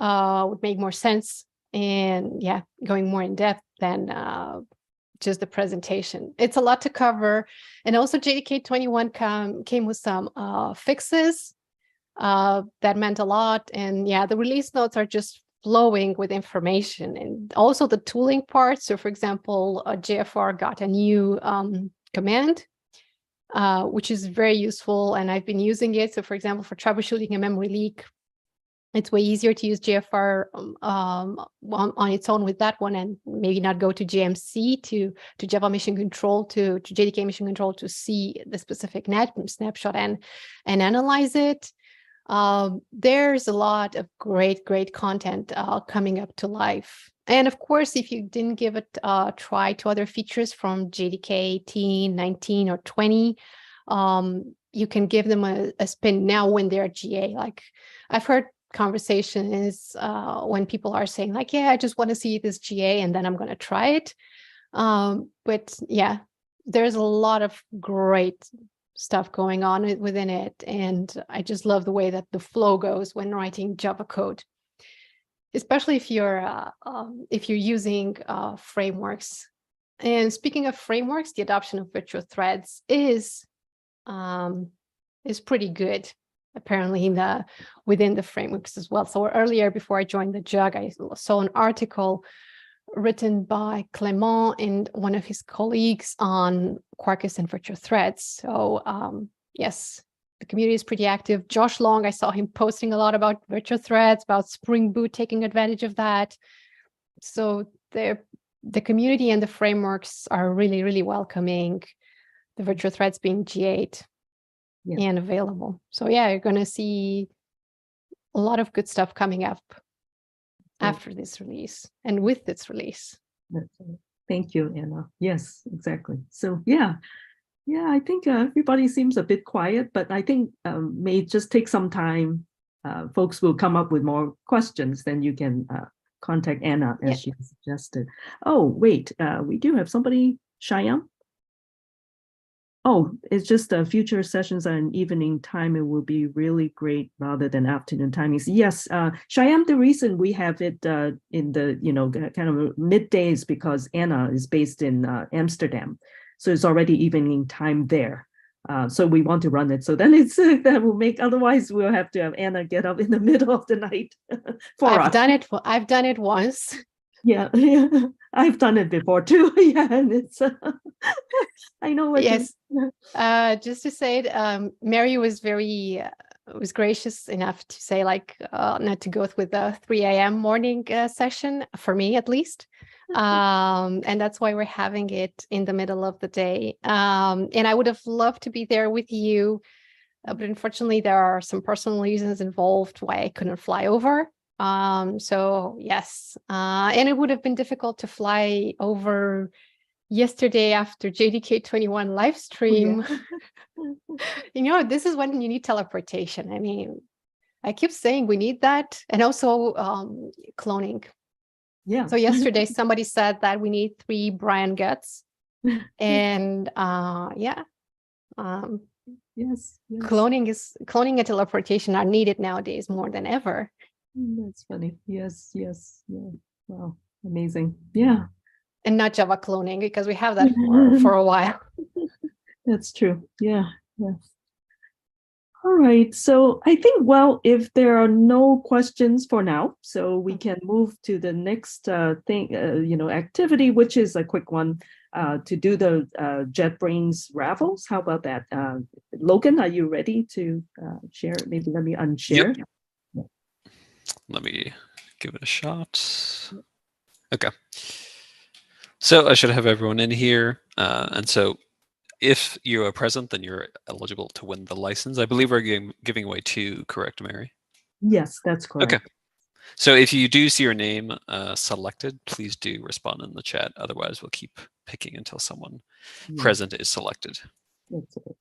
would make more sense. And yeah, going more in depth than just the presentation. It's a lot to cover. And also JDK 21 came with some fixes that meant a lot. And yeah, the release notes are just flowing with information and also the tooling part. So for example, JFR got a new command, which is very useful. And I've been using it. So for example, for troubleshooting a memory leak, it's way easier to use JFR on its own with that one and maybe not go to JMC, to Java Mission Control, to JDK Mission Control to see the specific snapshot and analyze it. There's a lot of great content coming up to life. And of course, if you didn't give it a try to other features from JDK 18, 19, or 20, you can give them a spin now when they're GA. Like I've heard conversations when people are saying like, yeah, I just want to see this GA and then I'm going to try it. But yeah, there's a lot of great stuff going on within it. And I just love the way that the flow goes when writing Java code, especially if you're using frameworks. And speaking of frameworks, the adoption of virtual threads is pretty good, apparently within the frameworks as well. So earlier, before I joined the JUG, I saw an article written by Clément and one of his colleagues on Quarkus and virtual threads. So yes, the community is pretty active. Josh Long, I saw him posting a lot about virtual threads, about Spring Boot taking advantage of that. So the community and the frameworks are really Yeah. welcoming the virtual threads being G8 and available. So yeah, you're going to see a lot of good stuff coming up after this release and with this release. Thank you, Anna. Yes, exactly. So yeah, I think everybody seems a bit quiet, but I think may just take some time. Folks will come up with more questions, then you can contact Anna as she suggested. Oh, wait, we do have somebody, Shyam. Oh, it's just future sessions are in evening time. It will be really great rather than afternoon timings. Yes, Shyam, the reason we have it in the, kind of midday is because Anna is based in Amsterdam. So it's already evening time there. So we want to run it. So then it's that will make, otherwise we'll have to have Anna get up in the middle of the night for us. I've done it once. Yeah, I've done it before too. Yeah, and it's I know what. Yes, just to say it, Mary was was gracious enough to say like not to go with the 3 a.m. morning session for me at least, and that's why we're having it in the middle of the day. And I would have loved to be there with you, but unfortunately there are some personal reasons involved why I couldn't fly over. So yes, and it would have been difficult to fly over yesterday after JDK 21 live stream. This is when you need teleportation. I mean, I keep saying we need that, and also cloning. Yeah. So yesterday somebody said that we need 3 Brian guts, and yes. cloning and teleportation are needed nowadays more than ever. That's funny. Yes. Yeah. Wow. Amazing. Yeah. And not Java cloning, because we have that for a while. That's true. Yeah. All right. So I think, if there are no questions for now, so we can move to the next activity, which is a quick one, to do the JetBrains raffles. How about that? Logan, are you ready to share? Maybe let me unshare. Yep. Let me give it a shot. Okay. So I should have everyone in here. And so if you are present, then you're eligible to win the license. I believe we're giving away 2, correct, Mary? Yes, that's correct. Okay. So if you do see your name selected, please do respond in the chat. Otherwise, we'll keep picking until someone present is selected. That's it.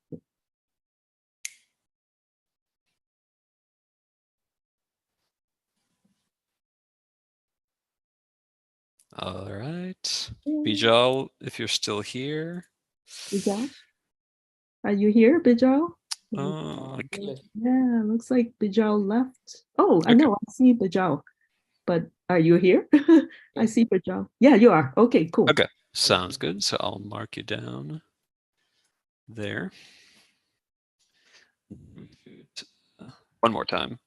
All right. Bijal, if you're still here. Bijal? Are you here, Bijal? Yeah, looks like Bijal left. Oh, okay. I know, I see Bijal. But are you here? I see Bijal. Yeah, you are. Okay, cool. Okay, sounds good. So I'll mark you down there. One more time.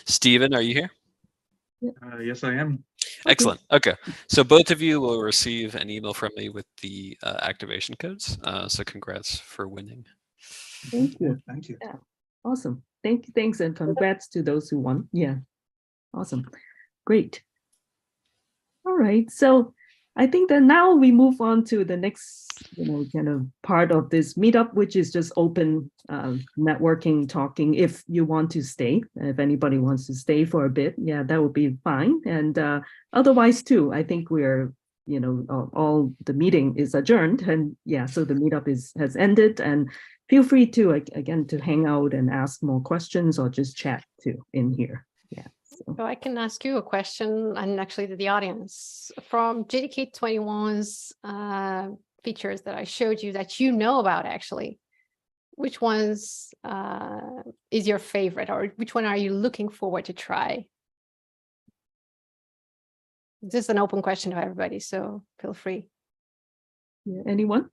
Stephen, are you here? Yes, I am. Excellent. Okay. So both of you will receive an email from me with the activation codes. So congrats for winning. Thank you. Thank you. Yeah. Awesome. Thanks, and congrats to those who won. Yeah. Awesome. Great. All right. So I think that now we move on to the next, kind of part of this meetup, which is just open networking, talking. If you want to stay, if anybody wants to stay for a bit, yeah, that would be fine. And otherwise, too, I think we're, all the meeting is adjourned, and yeah, so the meetup has ended. And feel free to again to hang out and ask more questions or just chat too in here. Yeah. So I can ask you a question, and actually to the audience, from JDK 21's features that I showed you that you know about, actually, which ones is your favorite, or which one are you looking forward to try? This is an open question to everybody, so feel free. Yeah, anyone?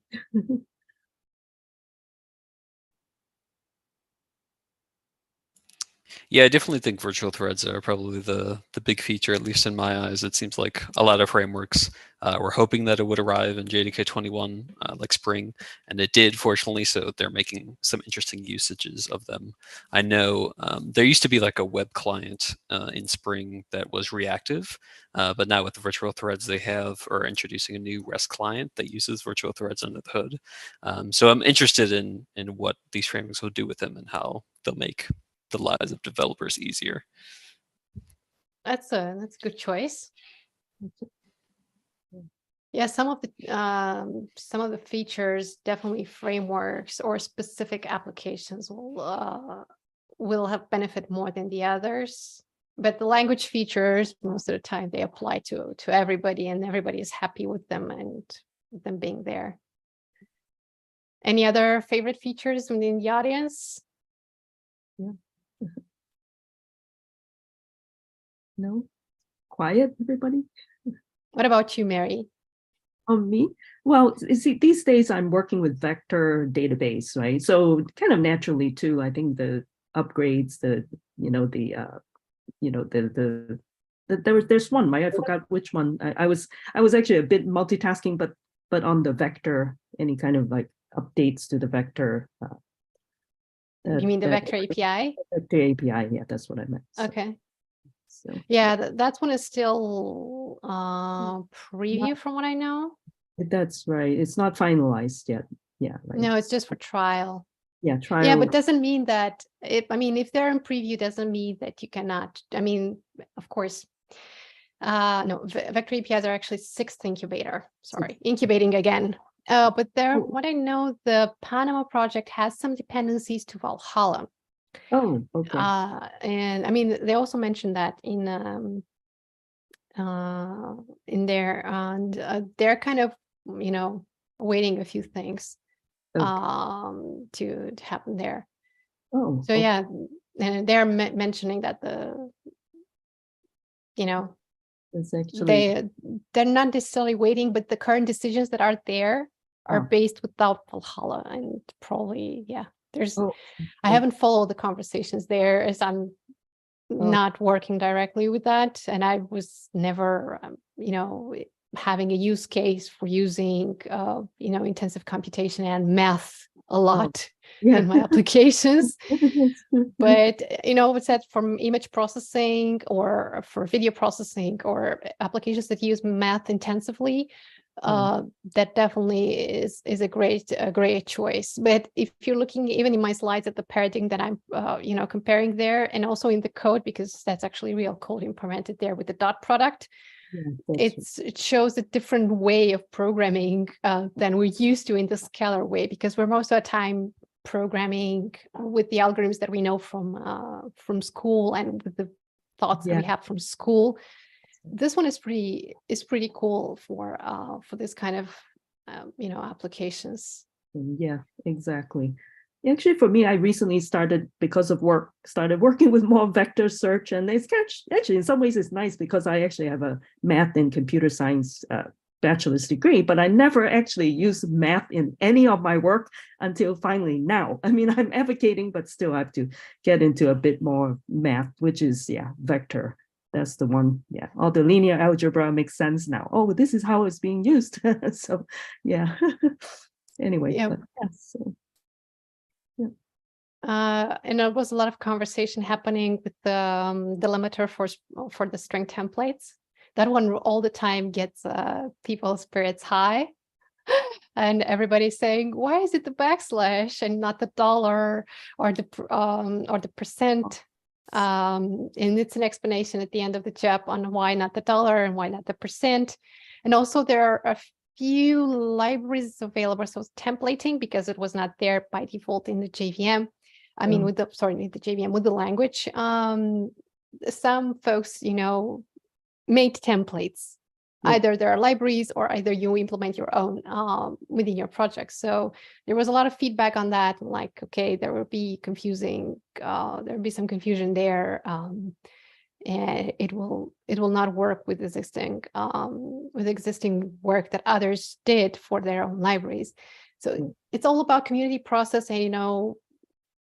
Yeah, I definitely think virtual threads are probably the big feature, at least in my eyes. It seems like a lot of frameworks were hoping that it would arrive in JDK 21, like Spring, and it did, fortunately, so they're making some interesting usages of them. I know there used to be like a web client in Spring that was reactive, but now with the virtual threads they are introducing a new REST client that uses virtual threads under the hood. So I'm interested in what these frameworks will do with them and how they'll make the lives of developers easier. That's a good choice. Yeah, some of the features, definitely frameworks or specific applications will have benefit more than the others. But the language features, most of the time, they apply to everybody, and everybody is happy with them and them being there. Any other favorite features within the audience? Yeah. No? Quiet, everybody? What about you, Mary? Me? Well, you see, these days I'm working with vector database, right? So kind of naturally too, I think the upgrades, there's one, right? I forgot which one. I was actually a bit multitasking, but on the vector, any kind of like updates to the vector. You mean the vector API? Vector API, yeah, that's what I meant. So. Okay. So. Yeah, that one is still preview from what I know. That's right. It's not finalized yet. Yeah. Right. No, it's just for trial. Yeah, trial. Yeah, but doesn't mean that if they're in preview, doesn't mean that you cannot. I mean, of course, no, vector APIs are actually 6th incubator. Sorry, incubating again. But there, what I know, the Panama project has some dependencies to Valhalla. Oh, okay. And I mean, they also mentioned that in there, and they're kind of, waiting a few things to happen there. Oh, so yeah, and they're mentioning that it's actually they're not necessarily waiting, but the current decisions that are there are based without Valhalla, and probably there's I haven't followed the conversations there, as I'm not working directly with that, and I was never having a use case for using intensive computation and math a lot in my applications. But what's that, from image processing or for video processing or applications that use math intensively, that definitely is a great choice. But if you're looking even in my slides at the paradigm that I'm comparing there, and also in the code, because that's actually real code implemented there with the dot product, it shows a different way of programming than we're used to in the scalar way, because we're most of the time programming with the algorithms that we know from school and with the thoughts that we have from school. This one is pretty cool for this kind of applications. Yeah, exactly. Actually, for me, I recently because of work, started working with more vector search, and it's actually in some ways it's nice because I actually have a math and computer science bachelor's degree, but I never actually used math in any of my work until finally now. I mean, I'm advocating, but still I have to get into a bit more math, which is vector. That's the one. Yeah, all the linear algebra makes sense now. Oh, this is how it's being used. So yeah. Anyway. And there was a lot of conversation happening with the delimiter for the string templates. That one all the time gets people's spirits high, and everybody's saying, "Why is it the backslash and not the dollar or the percent?" And it's an explanation at the end of the job on why not the dollar and why not the percent. And also there are a few libraries available, so templating, because it was not there by default in the JVM. I mean, with the JVM, with the language. Some folks, made templates. Either there are libraries or either you implement your own within your project. So there was a lot of feedback on that. Like, okay, there will be confusing. There will be some confusion there, and it will not work with existing work that others did for their own libraries. So it's all about community process and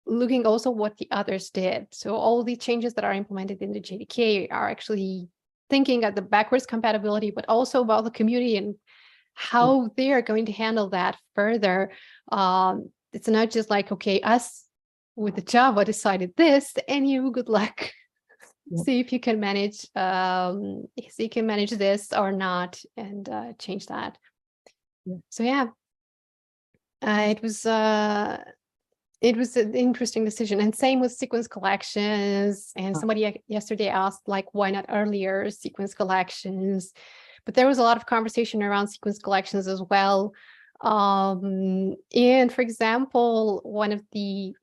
looking also what the others did. So all the changes that are implemented in the JDK are actually thinking at the backwards compatibility, but also about the community and how they are going to handle that further. It's not just like, okay, us with the Java decided this, and you good luck. See if you can manage this or not, and change that. So it was an interesting decision. And same with sequence collections. And somebody yesterday asked, like, why not earlier sequence collections? But there was a lot of conversation around sequence collections as well. And for example, one of the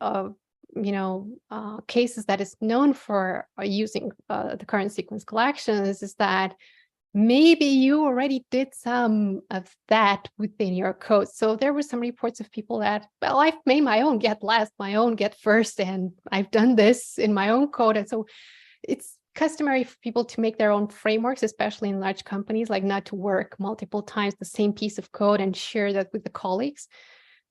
cases that is known for using the current sequence collections is that maybe you already did some of that within your code. So there were some reports of people that, well, I've made my own get last, my own get first, and I've done this in my own code. And so it's customary for people to make their own frameworks, especially in large companies, like not to work multiple times the same piece of code and share that with the colleagues.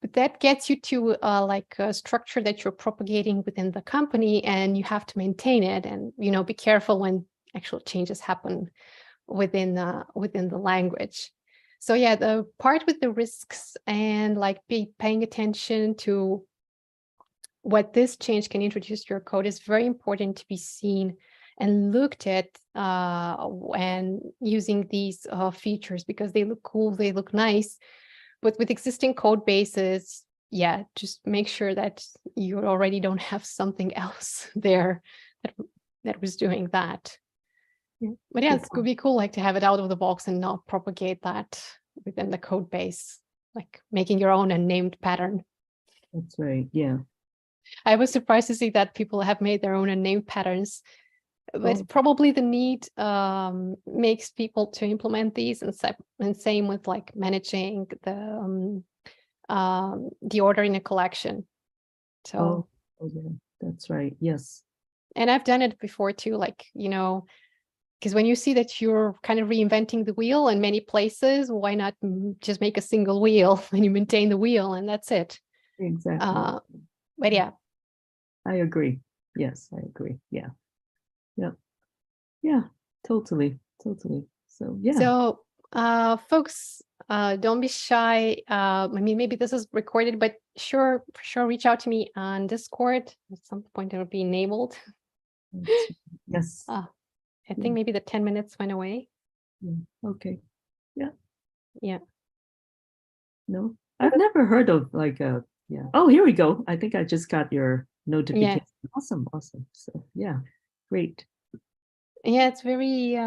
But that gets you to like a structure that you're propagating within the company, and you have to maintain it and, be careful when actual changes happen within the language. So the part with the risks and like paying attention to what this change can introduce to your code is very important to be seen and looked at when using these features, because they look cool, they look nice, but with existing code bases, yeah, just make sure that you already don't have something else there that was doing that. Yeah. But yeah, Good it could be cool, like to have it out of the box and not propagate that within the code base, like making your own unnamed pattern. That's right. Yeah. I was surprised to see that people have made their own unnamed patterns, but Oh. probably the need makes people to implement these, and same with like managing the order in a collection. So, Oh, yeah, that's right. Yes. and I've done it before too, like, because when you see that you're kind of reinventing the wheel in many places, why not just make a single wheel and you maintain the wheel and that's it. Exactly. But yeah. I agree. Yes, I agree. Yeah. Yeah. Yeah, totally. Totally. So yeah. So folks, don't be shy. I mean, maybe this is recorded, but for sure, reach out to me on Discord. At some point, it'll be enabled. Yes. I think maybe the 10 minutes went away. Yeah. Okay. Yeah. Yeah. No, I've never heard of like a, yeah. Oh, here we go. I think I just got your notification. Yeah. Awesome. Awesome. So yeah, great. Yeah, it's very,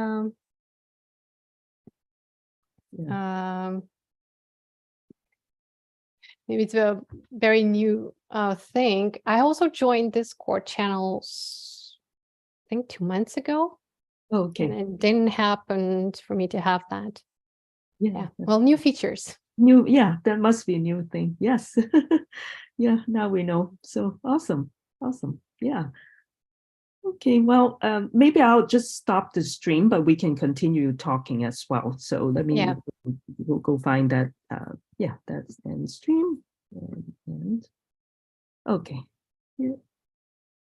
maybe it's a very new thing. I also joined Discord channels, I think 2 months ago. Okay. And it didn't happen for me to have that. Yeah. Well, new features. New, yeah, that must be a new thing. Yes. Yeah, now we know. So awesome. Awesome. Yeah. Okay, well, maybe I'll just stop the stream, but we can continue talking as well. So let me we'll go find that. Yeah, that's end stream. And okay. Yeah.